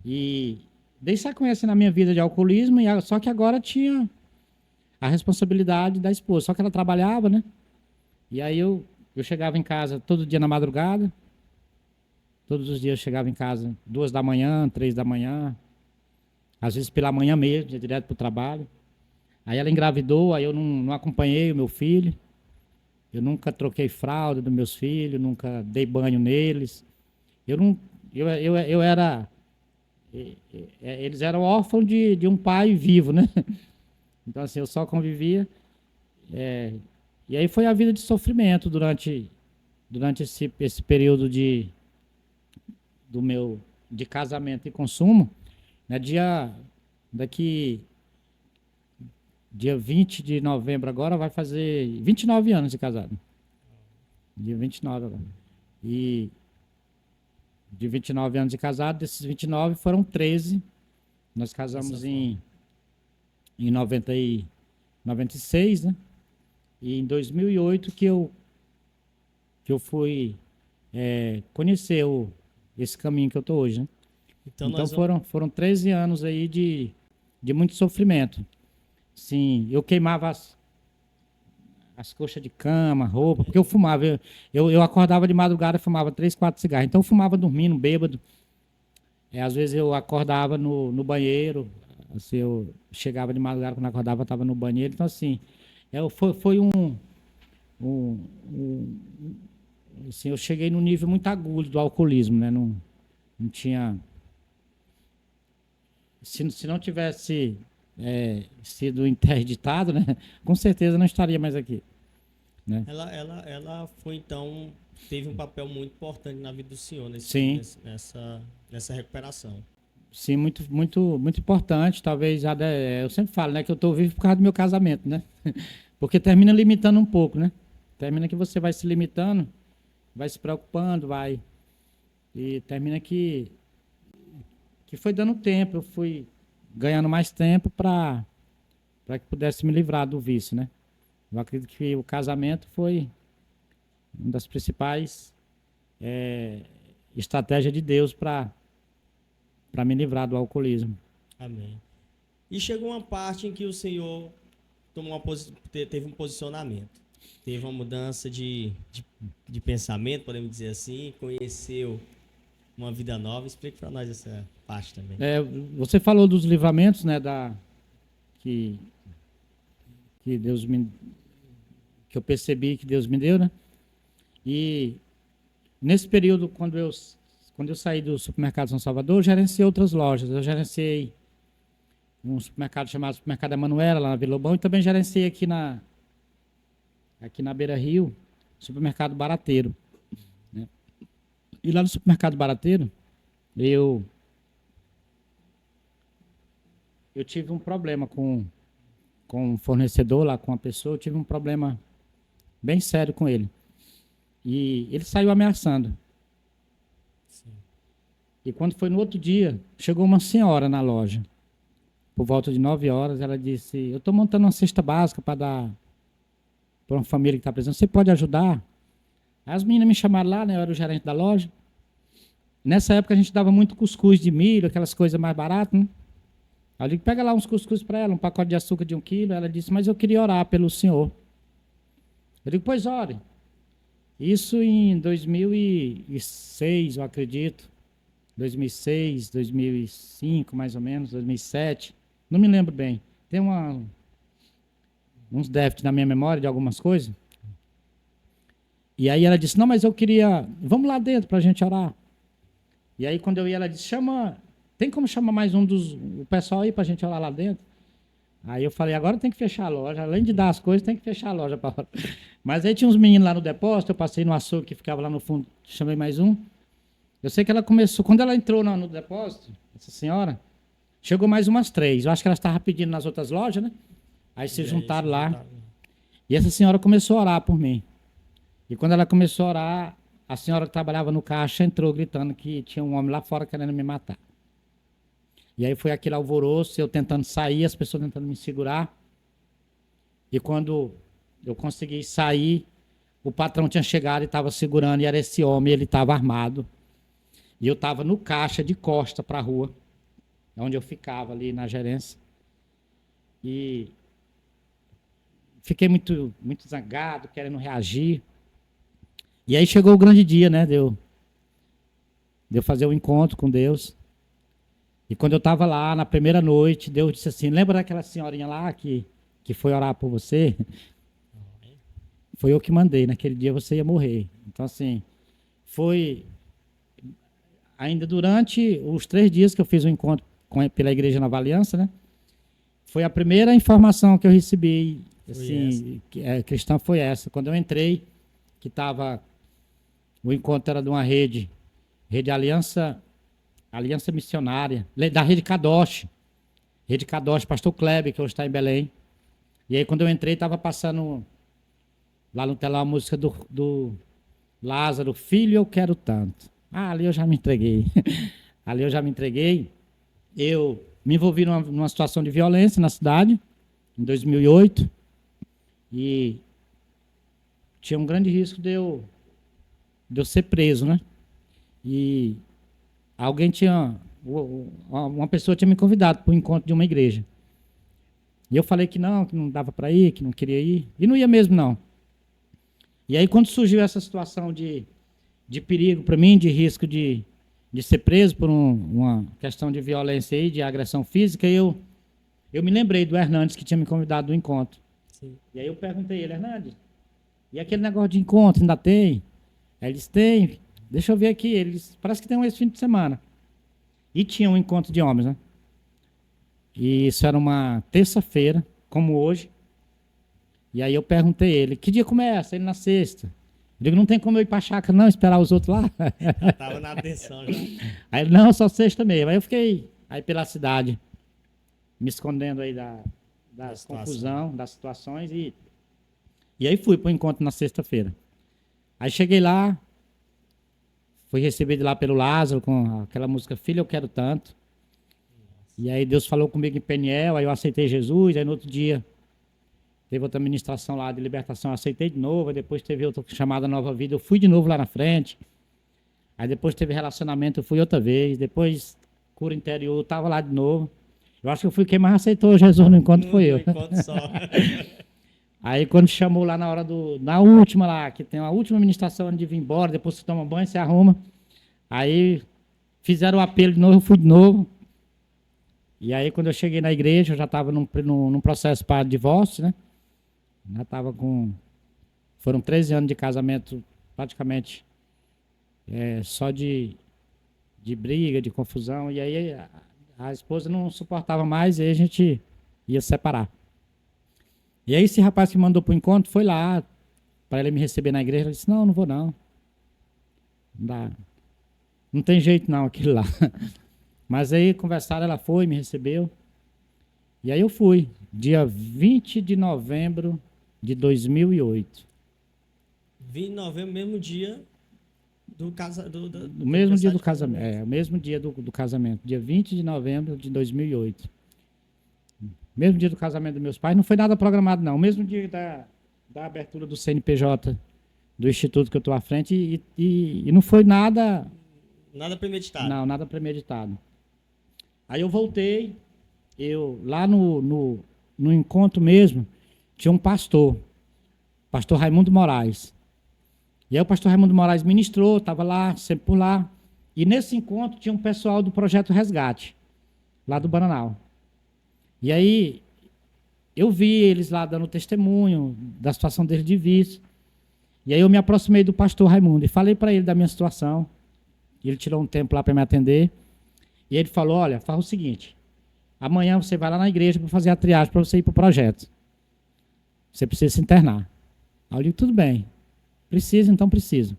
E dei sequência na minha vida de alcoolismo, só que agora tinha a responsabilidade da esposa. Só que ela trabalhava, né? E aí eu chegava em casa todo dia na madrugada. Todos os dias eu chegava em casa 2 da manhã, 3 da manhã. Às vezes pela manhã mesmo, ia direto para o trabalho. Aí ela engravidou, aí eu não acompanhei o meu filho. Eu nunca troquei fralda dos meus filhos, nunca dei banho neles. Eu era... Eles eram órfãos de um pai vivo, né? Então, assim, eu só convivia. E aí foi a vida de sofrimento durante esse período de casamento e consumo. Né? Dia 20 de novembro agora vai fazer 29 anos de casado. Dia 29 agora. E de 29 anos de casado, desses 29 foram 13. Nós casamos em 96, né? E em 2008 que eu fui conhecer esse caminho que eu estou hoje, né? Então foram 13 anos aí de muito sofrimento. Sim, eu queimava as coxas de cama, roupa, porque eu fumava. Eu acordava de madrugada e fumava 3, 4 cigarros. Então eu fumava dormindo, bêbado. Às vezes eu acordava no banheiro. Assim, eu chegava de madrugada, quando acordava, estava no banheiro. Então, assim, foi assim, eu cheguei num nível muito agudo do alcoolismo, né? Não tinha... Se não tivesse sido interditado, né? Com certeza não estaria mais aqui. né? Ela foi, então, teve um papel muito importante na vida do senhor Sim, nessa recuperação. sim, muito, muito, muito importante. Talvez eu sempre falo, né, que eu estou vivo por causa do meu casamento, né? Porque termina limitando um pouco, né? Termina que você vai se limitando, vai se preocupando, vai e termina que foi dando tempo. Eu fui ganhando mais tempo para que pudesse me livrar do vício, né? Eu acredito que o casamento foi uma das principais estratégias de Deus para me livrar do alcoolismo. Amém. E chegou uma parte em que o senhor teve um posicionamento. Teve uma mudança de pensamento, podemos dizer assim, conheceu uma vida nova. Explique para nós essa parte também. Você falou dos livramentos, né, que, que Deus me, que eu percebi que Deus me deu, né? E nesse período, quando eu saí do supermercado São Salvador, eu gerenciei outras lojas. Eu gerenciei um supermercado chamado Supermercado Emanuela, lá na Vila Lobão, e também gerenciei aqui na Beira Rio, supermercado Barateiro, né? E lá no supermercado Barateiro, eu tive um problema com um fornecedor lá, com uma pessoa, eu tive um problema bem sério com ele. E ele saiu ameaçando. Sim. E quando foi no outro dia, chegou uma senhora na loja. Por volta de 9 horas, ela disse: eu estou montando uma cesta básica para dar para uma família que está precisando. Você pode ajudar? Aí as meninas me chamaram lá, né? Eu era o gerente da loja. Nessa época a gente dava muito cuscuz de milho, aquelas coisas mais baratas, né? Aí eu digo: pega lá uns cuscuz para ela, um pacote de açúcar de 1 quilo. Ela disse: mas eu queria orar pelo senhor. Eu digo: pois ore. Isso em 2006, eu acredito. 2006, 2005, mais ou menos, 2007. Não me lembro bem. Tem uns déficits na minha memória de algumas coisas. E aí ela disse: não, mas eu queria... Vamos lá dentro para a gente orar. E aí quando eu ia, ela disse: tem como chamar mais o pessoal aí para a gente orar lá dentro? Aí eu falei: agora tem que fechar a loja. Além de dar as coisas, tem que fechar a loja para orar. Mas aí tinha uns meninos lá no depósito, eu passei no açougue que ficava lá no fundo, chamei mais um. Eu sei que ela começou, quando ela entrou no depósito, essa senhora, chegou mais umas 3. Eu acho que ela estava pedindo nas outras lojas, né? Aí se juntaram lá. E essa senhora começou a orar por mim. E quando ela começou a orar, a senhora que trabalhava no caixa entrou gritando que tinha um homem lá fora querendo me matar. E aí foi aquele alvoroço, eu tentando sair, as pessoas tentando me segurar. E quando eu consegui sair, o patrão tinha chegado e estava segurando, e era esse homem, ele estava armado. E eu estava no caixa de costa para a rua, onde eu ficava ali na gerência. E fiquei muito, muito zangado, querendo reagir. E aí chegou o grande dia, né, de eu fazer o encontro com Deus. E quando eu estava lá, na primeira noite, Deus disse assim: lembra daquela senhorinha lá que foi orar por você? Foi eu que mandei, naquele dia você ia morrer. Então, assim, foi... Ainda durante os 3 dias que eu fiz o encontro pela Igreja Nova Aliança, né? Foi a primeira informação que eu recebi, assim, cristã, foi essa. Quando eu entrei, que estava... O encontro era de uma rede Aliança Missionária, da Rede Kadosh. Rede Kadosh, Pastor Kleber, que hoje está em Belém. E aí, quando eu entrei, estava passando lá no telão a música do Lázaro: Filho, eu quero tanto. Ali eu já me entreguei. Ali eu já me entreguei. Eu me envolvi numa situação de violência na cidade, em 2008. E tinha um grande risco de eu ser preso, né? E uma pessoa tinha me convidado para o encontro de uma igreja. E eu falei que não dava para ir, que não queria ir. E não ia mesmo, não. E aí, quando surgiu essa situação de perigo para mim, de risco de ser preso por uma questão de violência e de agressão física, eu me lembrei do Hernandes, que tinha me convidado do encontro. Sim. E aí eu perguntei a ele: Hernandes, e aquele negócio de encontro ainda tem? Aí ele disse: tem. Deixa eu ver aqui. Ele disse: parece que tem esse fim de semana. E tinha um encontro de homens, né? E isso era uma terça-feira, como hoje. E aí eu perguntei ele, que dia começa? Ele na sexta. Eu digo, não tem como eu ir pra chácara não, esperar os outros lá? Já tava na atenção já. Aí ele, não, só sexta mesmo. Aí eu fiquei aí pela cidade, me escondendo aí da confusão, das situações. E aí fui pro encontro na sexta-feira. Aí cheguei lá, fui recebido lá pelo Lázaro com aquela música Filho, eu quero tanto. E aí Deus falou comigo em Peniel, aí eu aceitei Jesus, aí no outro dia teve outra ministração lá de libertação, eu aceitei de novo, aí depois teve outra chamada Nova Vida, eu fui de novo lá na frente. Aí depois teve relacionamento, eu fui outra vez, depois cura interior, eu tava lá de novo. Eu acho que eu fui quem mais aceitou Jesus no encontro, foi eu. Encontro só. Aí quando chamou lá na última lá, que tem a última ministração antes de vir embora, depois você toma banho, você arruma. Aí fizeram o apelo de novo, eu fui de novo. E aí quando eu cheguei na igreja, eu já estava num processo para divórcio, né? Já estava com... Foram 13 anos de casamento, praticamente, só de briga, de confusão. E aí a esposa não suportava mais e aí a gente ia separar. E aí esse rapaz que mandou para o encontro foi lá para ele me receber na igreja. Ele disse, não vou não. Não dá. Não tem jeito não, aquilo lá. Mas aí conversaram, ela foi, me recebeu. E aí eu fui, dia 20 de novembro de 2008. 20 de novembro, mesmo dia do O mesmo dia do casamento. O mesmo dia do casamento. Dia 20 de novembro de 2008. Mesmo dia do casamento dos meus pais. Não foi nada programado, não. O mesmo dia da abertura do CNPJ, do instituto que eu estou à frente. E não foi nada... Nada premeditado. Não, nada premeditado. Aí eu voltei. Lá no encontro mesmo, tinha um pastor Raimundo Moraes. E aí o pastor Raimundo Moraes ministrou, estava lá, sempre por lá. E nesse encontro tinha um pessoal do Projeto Resgate, lá do Bananal. E aí eu vi eles lá dando testemunho da situação deles de vício. E aí eu me aproximei do pastor Raimundo e falei para ele da minha situação. Ele tirou um tempo lá para me atender. E ele falou, olha, faz o seguinte, amanhã você vai lá na igreja para fazer a triagem para você ir para o projeto. Você precisa se internar. Aí eu digo, tudo bem. Precisa, então preciso.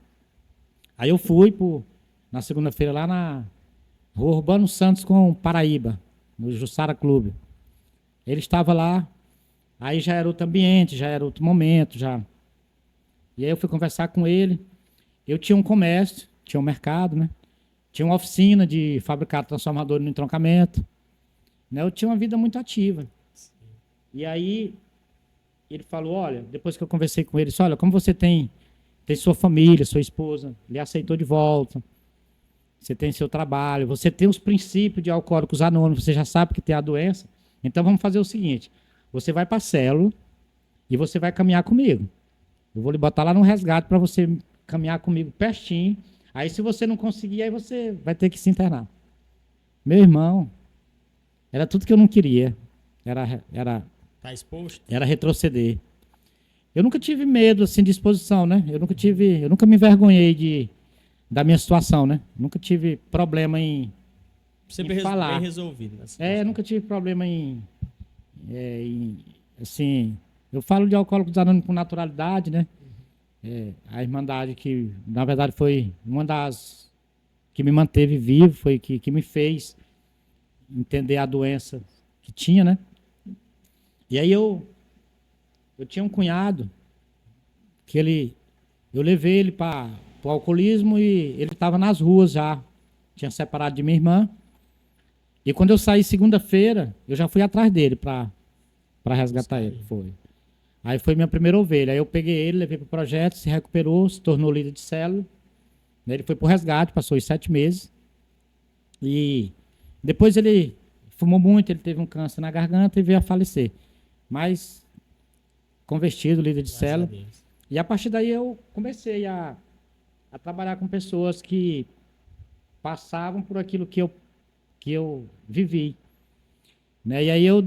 Aí eu fui na segunda-feira lá na Rua Urbano Santos com Paraíba, no Jussara Clube. Ele estava lá, aí já era outro ambiente, já era outro momento, já. E aí eu fui conversar com ele. Eu tinha um comércio, tinha um mercado, né? Tinha uma oficina de fabricar transformador no entroncamento. Né? Eu tinha uma vida muito ativa. E aí ele falou, olha, depois que eu conversei com ele, disse, olha, como você tem sua família, sua esposa, lhe aceitou de volta, você tem seu trabalho, você tem os princípios de Alcoólicos Anônimos, você já sabe que tem a doença, então vamos fazer o seguinte, você vai para a célula e você vai caminhar comigo. Eu vou lhe botar lá no resgate para você caminhar comigo pertinho. Aí se você não conseguir, aí você vai ter que se internar. Meu irmão, era tudo que eu não queria. Tá exposto? Era retroceder. Eu nunca tive medo assim de exposição, né? Eu nunca me envergonhei da minha situação, né? Nunca tive problema em falar. Bem resolvido. Nunca tive problema assim, eu falo de Alcoólicos Anônimos com naturalidade, né? A Irmandade que, na verdade, foi uma das que me manteve vivo, foi que me fez entender a doença que tinha, né? E aí eu tinha um cunhado que eu levei ele para o alcoolismo e ele estava nas ruas já, tinha separado de minha irmã. E quando eu saí segunda-feira, eu já fui atrás dele para resgatar ele. Aí foi minha primeira ovelha. Aí eu peguei ele, levei para o projeto, se recuperou, se tornou líder de célula. Ele foi para o resgate, passou os 7 meses. E depois ele fumou muito, ele teve um câncer na garganta e veio a falecer. Mas convertido, líder de célula. E a partir daí eu comecei a trabalhar com pessoas que passavam por aquilo que eu vivi. Né? E aí eu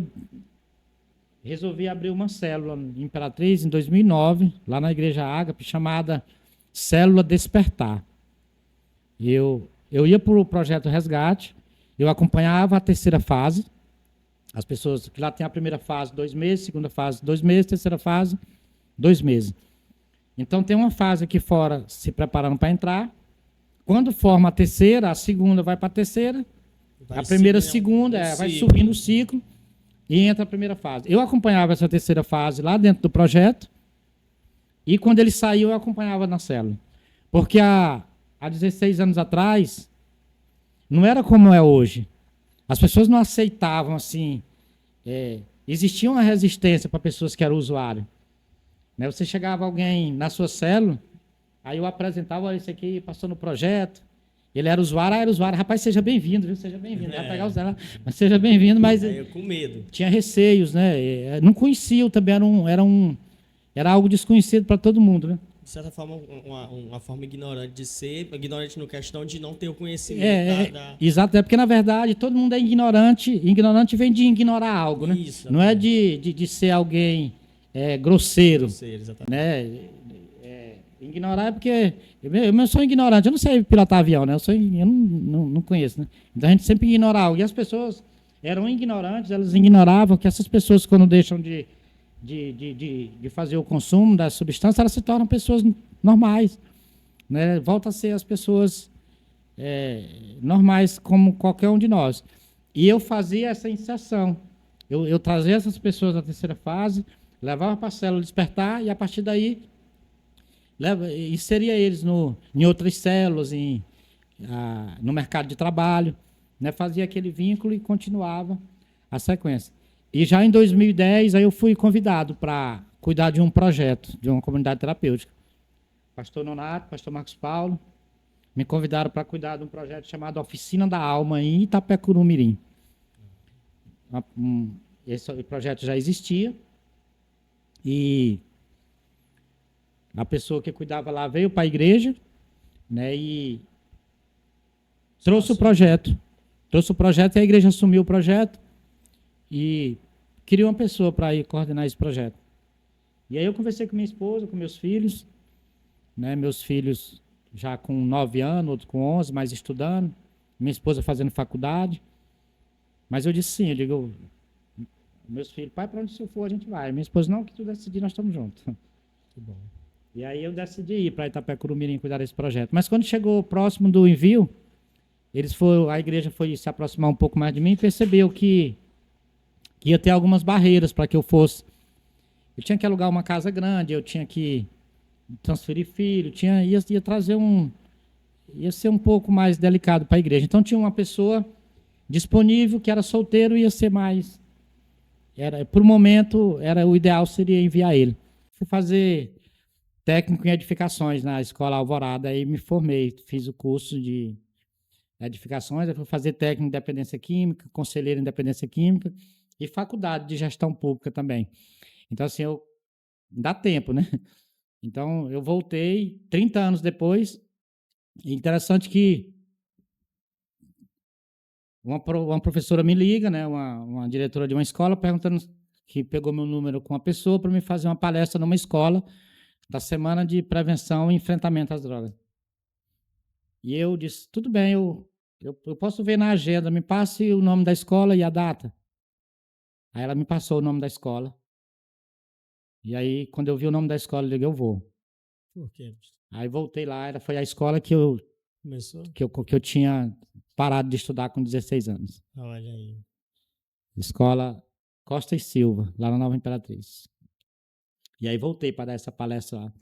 resolvi abrir uma célula em Imperatriz em 2009, lá na Igreja Ágape, chamada Célula Despertar. Eu ia para o projeto Resgate, eu acompanhava a terceira fase, as pessoas que lá tem a primeira fase 2 meses, segunda fase 2 meses, terceira fase 2 meses. Então, tem uma fase aqui fora se preparando para entrar. Quando forma a terceira, a segunda vai para a terceira, a primeira, segunda, vai subindo o ciclo e entra a primeira fase. Eu acompanhava essa terceira fase lá dentro do projeto e quando ele saiu, eu acompanhava na célula. Porque há 16 anos atrás, não era como é hoje. As pessoas não aceitavam assim. Existia uma resistência para pessoas que eram usuários. Né? Você chegava alguém na sua célula, aí eu apresentava, esse aqui passou no projeto, ele era usuário, rapaz, seja bem-vindo, viu? Seja bem-vindo. Vai pegar os dela, mas seja bem-vindo, mas eu com medo. Tinha receios, né? Não conhecia também, era algo desconhecido para todo mundo, né? De certa forma, uma forma ignorante de ser, ignorante no questão de não ter o conhecimento Exato, porque na verdade todo mundo é ignorante, ignorante vem de ignorar algo, né? Isso, não é de ser alguém grosseiro, exatamente. Né? Ignorar é porque eu sou ignorante, eu não sei pilotar avião, né? Eu não conheço, né? Então a gente sempre ignora algo, e as pessoas eram ignorantes, elas ignoravam que essas pessoas quando deixam de fazer o consumo da substância, elas se tornam pessoas normais, né? Volta a ser as pessoas normais como qualquer um de nós. E eu fazia essa iniciação. Eu trazia essas pessoas da terceira fase, levava para a célula despertar e a partir daí inseria eles em outras células, no mercado de trabalho, né? Fazia aquele vínculo e continuava a sequência. E já em 2010, aí eu fui convidado para cuidar de um projeto, de uma comunidade terapêutica. Pastor Nonato, pastor Marcos Paulo, me convidaram para cuidar de um projeto chamado Oficina da Alma, em Itapecuru-Mirim. Esse projeto já existia, e a pessoa que cuidava lá veio para a igreja, né, e trouxe o projeto. Trouxe o projeto e a igreja assumiu o projeto e queria uma pessoa para ir coordenar esse projeto. E aí eu conversei com minha esposa, com meus filhos, né, meus filhos já com 9 anos, outros com 11, mas estudando, minha esposa fazendo faculdade. Mas eu disse sim, eu digo, meus filhos, pai, para onde você for a gente vai. Minha esposa, não, que tu decidir, nós estamos juntos. Que bom. E aí eu decidi ir para Itapecuru-Mirim cuidar desse projeto. Mas quando chegou próximo do envio, a igreja foi se aproximar um pouco mais de mim e percebeu que ia ter algumas barreiras para que eu fosse. Eu tinha que alugar uma casa grande, eu tinha que transferir filho, ia trazer ia ser um pouco mais delicado para a igreja. Então tinha uma pessoa disponível que era solteiro, ia ser mais. Por momento, o ideal seria enviar ele. Fui fazer técnico em edificações na Escola Alvorada, aí me formei, fiz o curso de edificações, aí fui fazer técnico em dependência química, conselheiro em dependência química e faculdade de gestão pública também. Então, assim, dá tempo, né? Então, eu voltei 30 anos depois. Interessante que uma professora me liga, né, uma diretora de uma escola, perguntando que pegou meu número com uma pessoa para me fazer uma palestra numa escola da Semana de Prevenção e Enfrentamento às Drogas. E eu disse, tudo bem, eu posso ver na agenda, me passe o nome da escola e a data. Aí ela me passou o nome da escola. E aí, quando eu vi o nome da escola, eu digo, eu vou. Por quê? Aí voltei lá, foi a escola que eu tinha parado de estudar com 16 anos. Olha aí. Escola Costa e Silva, lá na Nova Imperatriz. E aí voltei para dar essa palestra lá.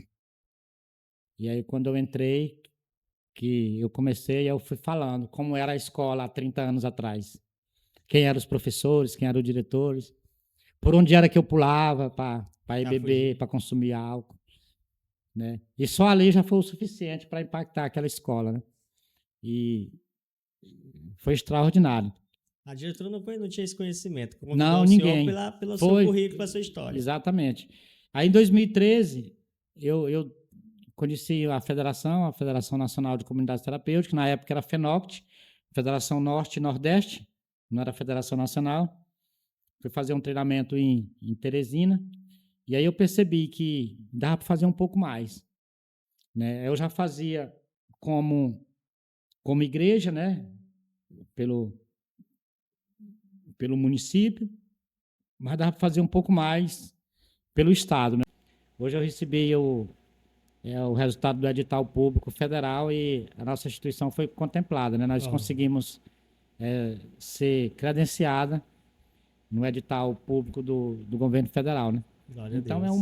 E aí quando eu entrei, que eu comecei, eu fui falando como era a escola há 30 anos atrás. Quem eram os professores, quem eram os diretores, por onde era que eu pulava para ir beber, para consumir álcool. Né? E só ali já foi o suficiente para impactar aquela escola. Né? E foi extraordinário. A diretora não tinha esse conhecimento. Não, ninguém. Pelo seu currículo, pela sua história. Exatamente. Aí, em 2013, eu conheci a Federação Nacional de Comunidades Terapêuticas, na época era a FENOCT, Federação Norte e Nordeste, não era a Federação Nacional. Fui fazer um treinamento em Teresina, e aí eu percebi que dava para fazer um pouco mais. Né? Eu já fazia como igreja, né? pelo município, mas dava para fazer um pouco mais pelo Estado. Né? Hoje eu recebi o resultado do edital público federal e a nossa instituição foi contemplada, né? Nós conseguimos ser credenciada no edital público do governo federal, né? Glória a Então Deus.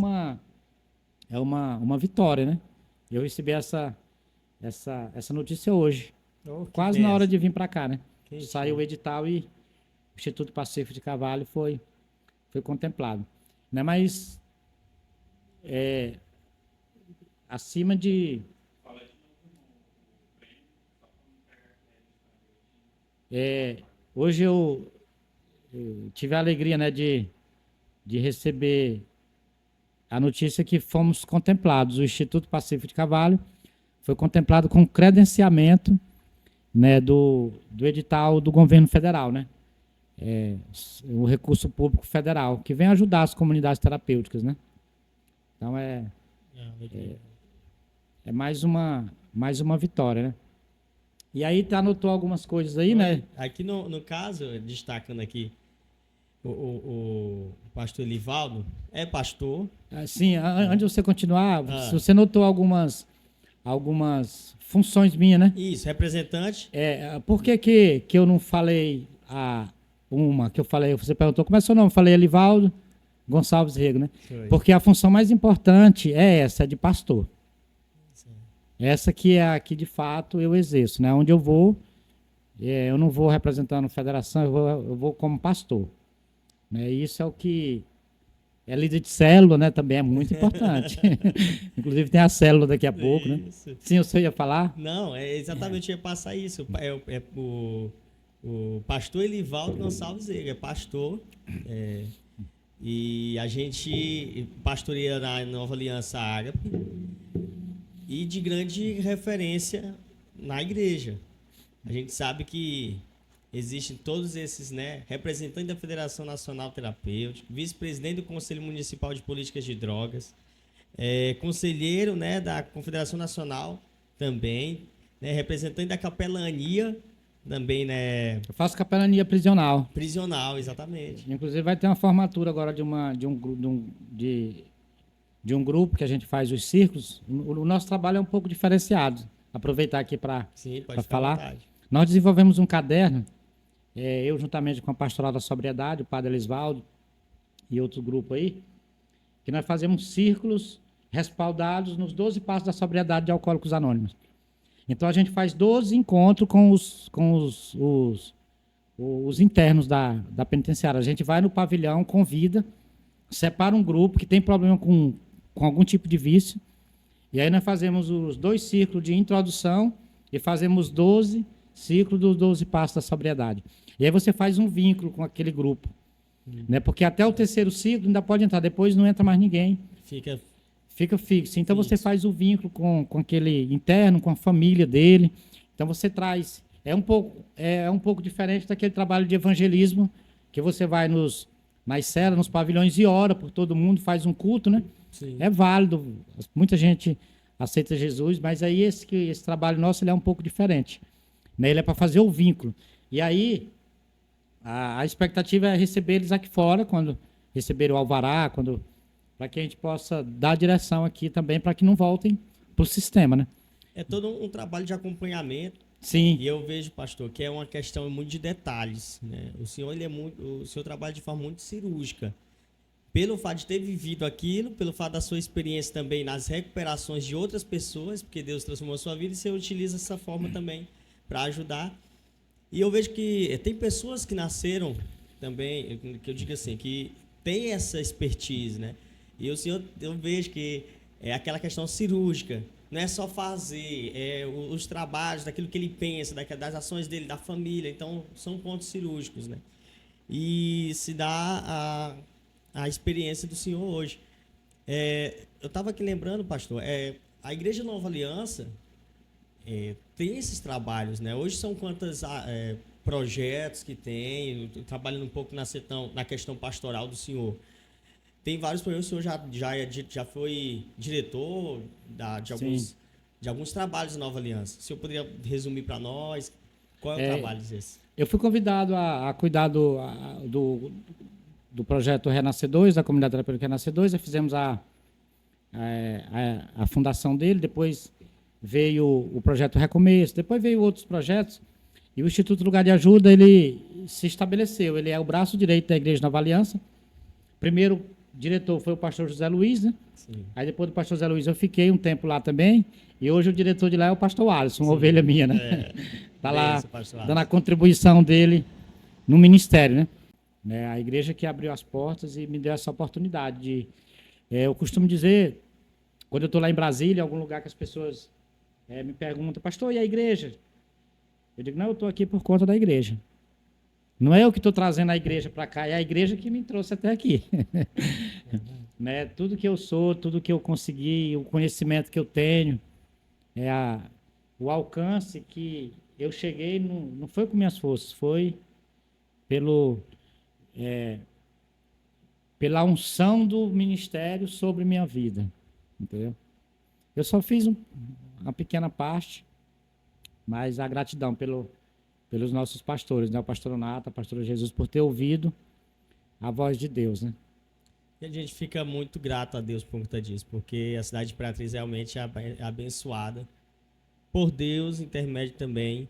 é uma vitória, né? Eu recebi essa notícia hoje, Oh, que quase na hora bênção. de vir para cá, né? Que Saiu o show. edital e o Instituto Pacífico de Carvalho foi contemplado, né? Mas acima de hoje eu tive a alegria, né, de receber a notícia que fomos contemplados. O Instituto Pacífico de Carvalho foi contemplado com credenciamento, né, do edital do governo federal, né? O recurso público federal, que vem ajudar as comunidades terapêuticas, né? Então é mais uma vitória, né? E aí anotou algumas coisas aí, né? Aqui no caso, destacando aqui, o pastor Elivaldo é pastor. Assim, antes de você continuar, Ah. se você notou algumas funções minhas, né? Isso, representante. Por que eu não falei uma que eu falei? Você perguntou como é seu nome? Eu falei Elivaldo Gonçalves Rego, né? Foi. Porque a função mais importante é essa, de pastor. Essa que é a que de fato eu exerço, né? Onde eu vou, eu não vou representando a federação, eu vou como pastor. Né? Isso é o que é líder de célula, né? Também é muito importante. Inclusive tem a célula daqui a pouco, né? Isso. Sim, o senhor ia falar? Não, exatamente, ia passar isso. O pastor Elivaldo Gonçalves Rego, é pastor. E a gente pastoreia na Nova Aliança Ágape e de grande referência na igreja. A gente sabe que existem todos esses, né, representantes da Federação Nacional Terapêutica, vice-presidente do Conselho Municipal de Políticas de Drogas, conselheiro, né, da Confederação Nacional também, né, representante da capelania também, né, Eu faço capelania prisional. prisional, exatamente. Inclusive vai ter uma formatura agora de um grupo que a gente faz os círculos. O nosso trabalho é um pouco diferenciado. Aproveitar aqui para Sim, pode ficar à falar. vontade. Nós desenvolvemos um caderno, eu juntamente com a Pastoral da Sobriedade, o Padre Elisvaldo e outro grupo aí, que nós fazemos círculos respaldados nos 12 passos da sobriedade de Alcoólicos Anônimos. Então a gente faz 12 encontros com os internos da penitenciária. A gente vai no pavilhão, convida, separa um grupo que tem problema com algum tipo de vício, e aí nós fazemos os 2 círculos de introdução e fazemos 12 ciclos dos 12 passos da sobriedade. E aí você faz um vínculo com aquele grupo. Né? Porque até o 3º ciclo ainda pode entrar, depois não entra mais ninguém. Fica fixo. Então você faz o vínculo com aquele interno, com a família dele. Então você traz. É um pouco diferente daquele trabalho de evangelismo que você vai nas celas, nos pavilhões e ora por todo mundo, faz um culto, né? Sim. É válido. Muita gente aceita Jesus, mas aí esse trabalho nosso ele é um pouco diferente. Né? Ele é para fazer o vínculo. E aí a expectativa é receber eles aqui fora, quando receber o alvará, para que a gente possa dar direção aqui também, para que não voltem para o sistema, né? É todo um trabalho de acompanhamento. Sim. E eu vejo, pastor, que é uma questão muito de detalhes, né? O senhor trabalha de forma muito cirúrgica. Pelo fato de ter vivido aquilo, pelo fato da sua experiência também nas recuperações de outras pessoas, porque Deus transformou a sua vida, e você utiliza essa forma também para ajudar. E eu vejo que tem pessoas que nasceram também, que eu digo assim, que tem essa expertise, né? E o senhor, eu vejo que é aquela questão cirúrgica, não é só fazer, os trabalhos, daquilo que ele pensa, das ações dele, da família, então são pontos cirúrgicos, né? E se dá a experiência do senhor hoje. Eu estava aqui lembrando, pastor, a Igreja Nova Aliança tem esses trabalhos, né? Hoje são quantos projetos que tem, trabalhando um pouco na questão pastoral do senhor. Tem vários projetos, o senhor já foi diretor de alguns trabalhos da Nova Aliança. O senhor poderia resumir para nós qual é o trabalho desse? Eu fui convidado a cuidar do projeto Renascer 2, da comunidade terapêutica Renascer 2, e fizemos a a fundação dele, depois veio o projeto Recomeço, depois veio outros projetos, e o Instituto Lugar de Ajuda, ele se estabeleceu, ele é o braço direito da Igreja Nova Aliança. Primeiro diretor foi o pastor José Luiz, né? Sim. Aí depois do pastor José Luiz eu fiquei um tempo lá também, e hoje o diretor de lá é o pastor Alisson, uma ovelha minha, né? Tá lá dando a contribuição dele no ministério, né? A igreja que abriu as portas e me deu essa oportunidade de... eu costumo dizer, quando eu estou lá em Brasília, em algum lugar que as pessoas me perguntam, pastor, e a igreja? Eu digo, não, eu estou aqui por conta da igreja. Não é eu que estou trazendo a igreja para cá, é a igreja que me trouxe até aqui. Né? Tudo que eu sou, tudo que eu consegui, o conhecimento que eu tenho, o alcance que eu cheguei, não foi com minhas forças, foi pela unção do ministério sobre minha vida. Entendeu? Eu só fiz uma pequena parte, mas a gratidão pelos nossos pastores, né? O pastor Nata, a pastora Jesus, por ter ouvido a voz de Deus, né? E a gente fica muito grato a Deus por conta disso, porque a cidade de Imperatriz realmente é abençoada por Deus, intermédio também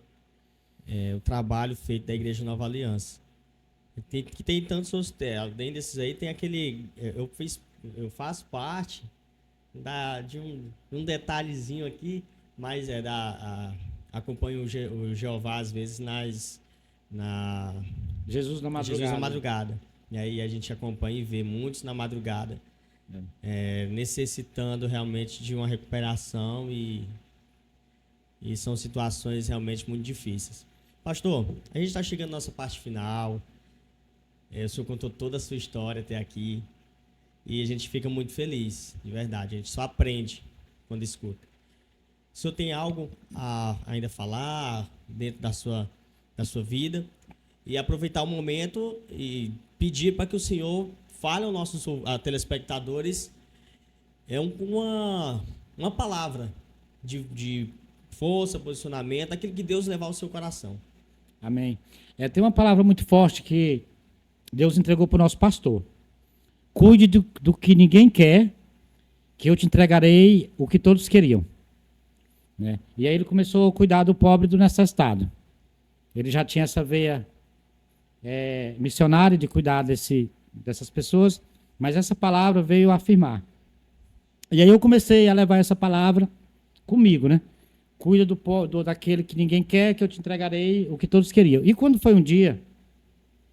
o trabalho feito da Igreja Nova Aliança. Tem tantos outros, além desses aí, tem aquele... Eu faço parte de um detalhezinho aqui, mas acompanho o Jeová às vezes Jesus na madrugada. Jesus na madrugada. E aí a gente acompanha e vê muitos na madrugada necessitando realmente de uma recuperação e são situações realmente muito difíceis. Pastor, a gente está chegando na nossa parte final. O senhor contou toda a sua história até aqui e a gente fica muito feliz, de verdade. A gente só aprende quando escuta. O senhor tem algo a ainda falar dentro da sua vida? E aproveitar o momento e pedir para que o senhor fale aos nossos telespectadores uma palavra de força, posicionamento, aquilo que Deus levar ao seu coração. Amém. Tem uma palavra muito forte que Deus entregou para o nosso pastor. Cuide do que ninguém quer, que eu te entregarei o que todos queriam. Né? E aí ele começou a cuidar do pobre e do necessitado. Ele já tinha essa veia missionária de cuidar dessas pessoas, mas essa palavra veio afirmar. E aí eu comecei a levar essa palavra comigo, né? Cuida daquele que ninguém quer, que eu te entregarei o que todos queriam. E quando foi um dia,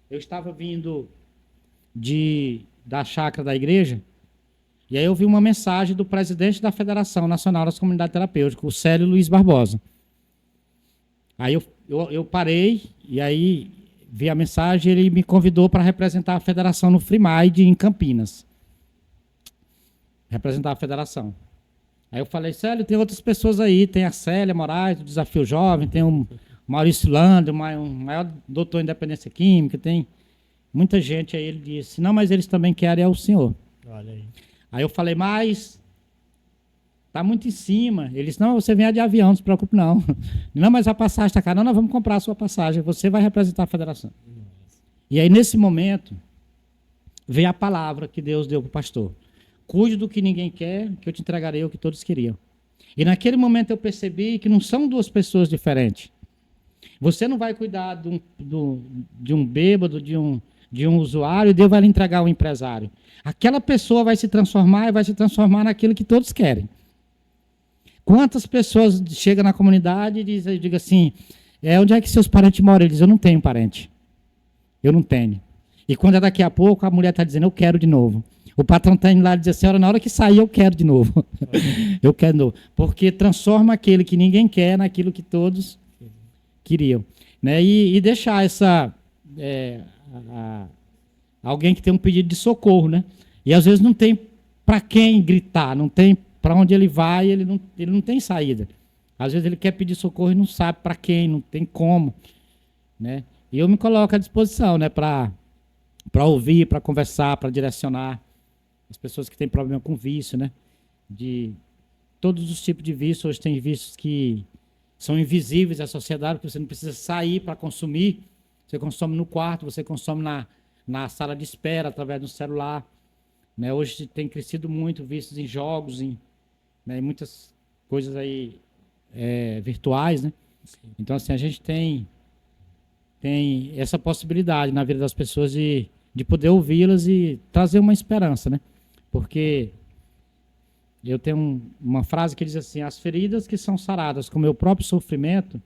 eu estava vindo da chácara da igreja, e aí eu vi uma mensagem do presidente da Federação Nacional das Comunidades Terapêuticas, o Célio Luiz Barbosa. Aí eu parei, e aí vi a mensagem, ele me convidou para representar a federação no Freemide, em Campinas. Representar a federação. Aí eu falei, Célio, tem outras pessoas aí, tem a Célia Moraes, do Desafio Jovem, tem o Maurício Lando, um maior doutor em independência química, tem muita gente aí. Ele disse, não, mas eles também querem o senhor. Olha aí. Aí eu falei, mas tá muito em cima. Ele disse, não, você vem de avião, não se preocupe não. Não, mas a passagem está cara. Não, nós vamos comprar a sua passagem, você vai representar a federação. Nossa. E aí, nesse momento, veio a palavra que Deus deu para o pastor. Cuide do que ninguém quer, que eu te entregarei o que todos queriam. E naquele momento eu percebi que não são duas pessoas diferentes. Você não vai cuidar de um bêbado, de um usuário, e Deus vai lhe entregar um empresário. Aquela pessoa vai se transformar e vai se transformar naquilo que todos querem. Quantas pessoas chegam na comunidade e dizem assim, onde é que seus parentes moram? Ele diz, eu não tenho parente. Eu não tenho. E quando é daqui a pouco, a mulher está dizendo, eu quero de novo. O patrão está indo lá e diz assim, na hora que sair, eu quero de novo. Eu quero de novo. Porque transforma aquele que ninguém quer naquilo que todos queriam. Né? E deixar alguém que tem um pedido de socorro. Né? E às vezes não tem para quem gritar, não tem para onde ele vai, ele não tem saída. Às vezes ele quer pedir socorro e não sabe para quem, não tem como. Né? E eu me coloco à disposição, né, para ouvir, para conversar, para direcionar as pessoas que têm problema com vício, né? De todos os tipos de vícios. Hoje tem vícios que são invisíveis à sociedade, porque você não precisa sair para consumir. Você consome no quarto, você consome na sala de espera, através do celular. né? Hoje tem crescido muito, vistos em jogos, né, em muitas coisas aí virtuais, né? Então, assim, a gente tem essa possibilidade na vida das pessoas de poder ouvi-las e trazer uma esperança, né? Porque eu tenho uma frase que diz assim: as feridas que são saradas com o meu próprio sofrimento,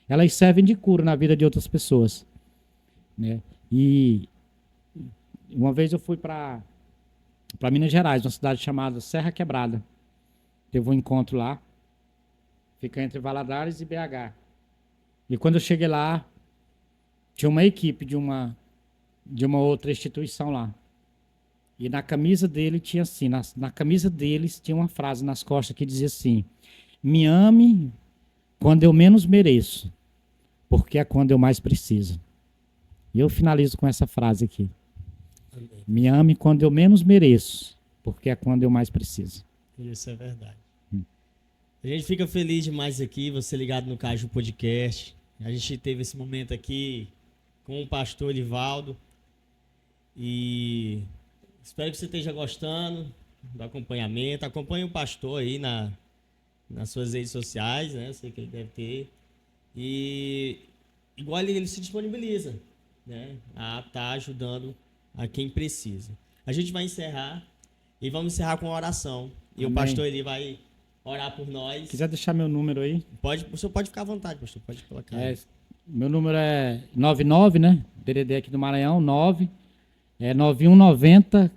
elas servem de cura na vida de outras pessoas, né? E uma vez eu fui para Minas Gerais, uma cidade chamada Serra Quebrada. Teve um encontro lá, fica entre Valadares e BH. E quando eu cheguei lá, tinha uma equipe de uma outra instituição lá. E na camisa dele tinha assim, na camisa deles tinha uma frase nas costas que dizia assim: me ame quando eu menos mereço, porque é quando eu mais preciso. E eu finalizo com essa frase aqui: me ame quando eu menos mereço, porque é quando eu mais preciso. Isso é verdade. A gente fica feliz demais aqui, você ligado no Caju Podcast. A gente teve esse momento aqui com o pastor Elivaldo. E espero que você esteja gostando do acompanhamento. Acompanhe o pastor aí nas suas redes sociais, né? Eu sei que ele deve ter. E igual ele se disponibiliza, né? A estar ajudando a quem precisa. A gente vai encerrar e vamos encerrar com uma oração. E Amém. o pastor ele vai orar por nós. Quiser deixar meu número aí? O senhor pode ficar à vontade, pastor. Pode colocar. Meu número é 99, né? DDD aqui do Maranhão, 9190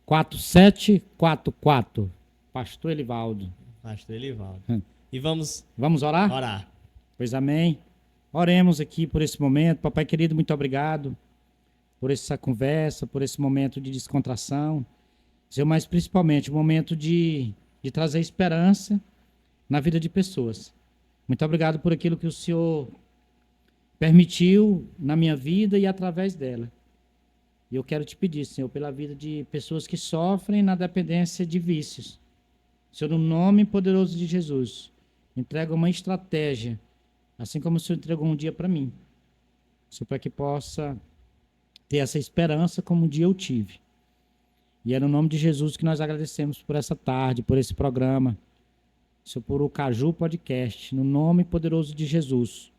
4744. Pastor Elivaldo. Pastor Elivaldo. E vamos orar? Orar. Pois amém. Oremos aqui por esse momento. Papai querido, muito obrigado por essa conversa, por esse momento de descontração. Mas principalmente o momento de trazer esperança na vida de pessoas. Muito obrigado por aquilo que o Senhor permitiu na minha vida e através dela. E eu quero te pedir, Senhor, pela vida de pessoas que sofrem na dependência de vícios. Senhor, no nome poderoso de Jesus, entrega uma estratégia, assim como o Senhor entregou um dia para mim. Senhor, para que possa ter essa esperança como um dia eu tive. E é no nome de Jesus que nós agradecemos por essa tarde, por esse programa, Senhor, por o Caju Podcast. No nome poderoso de Jesus,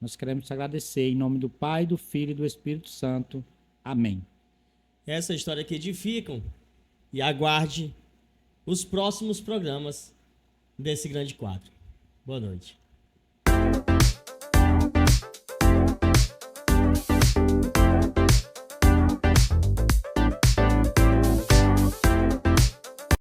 nós queremos te agradecer em nome do Pai, do Filho e do Espírito Santo. Amém. Essa história que edificam, e aguarde os próximos programas desse grande quadro. Boa noite.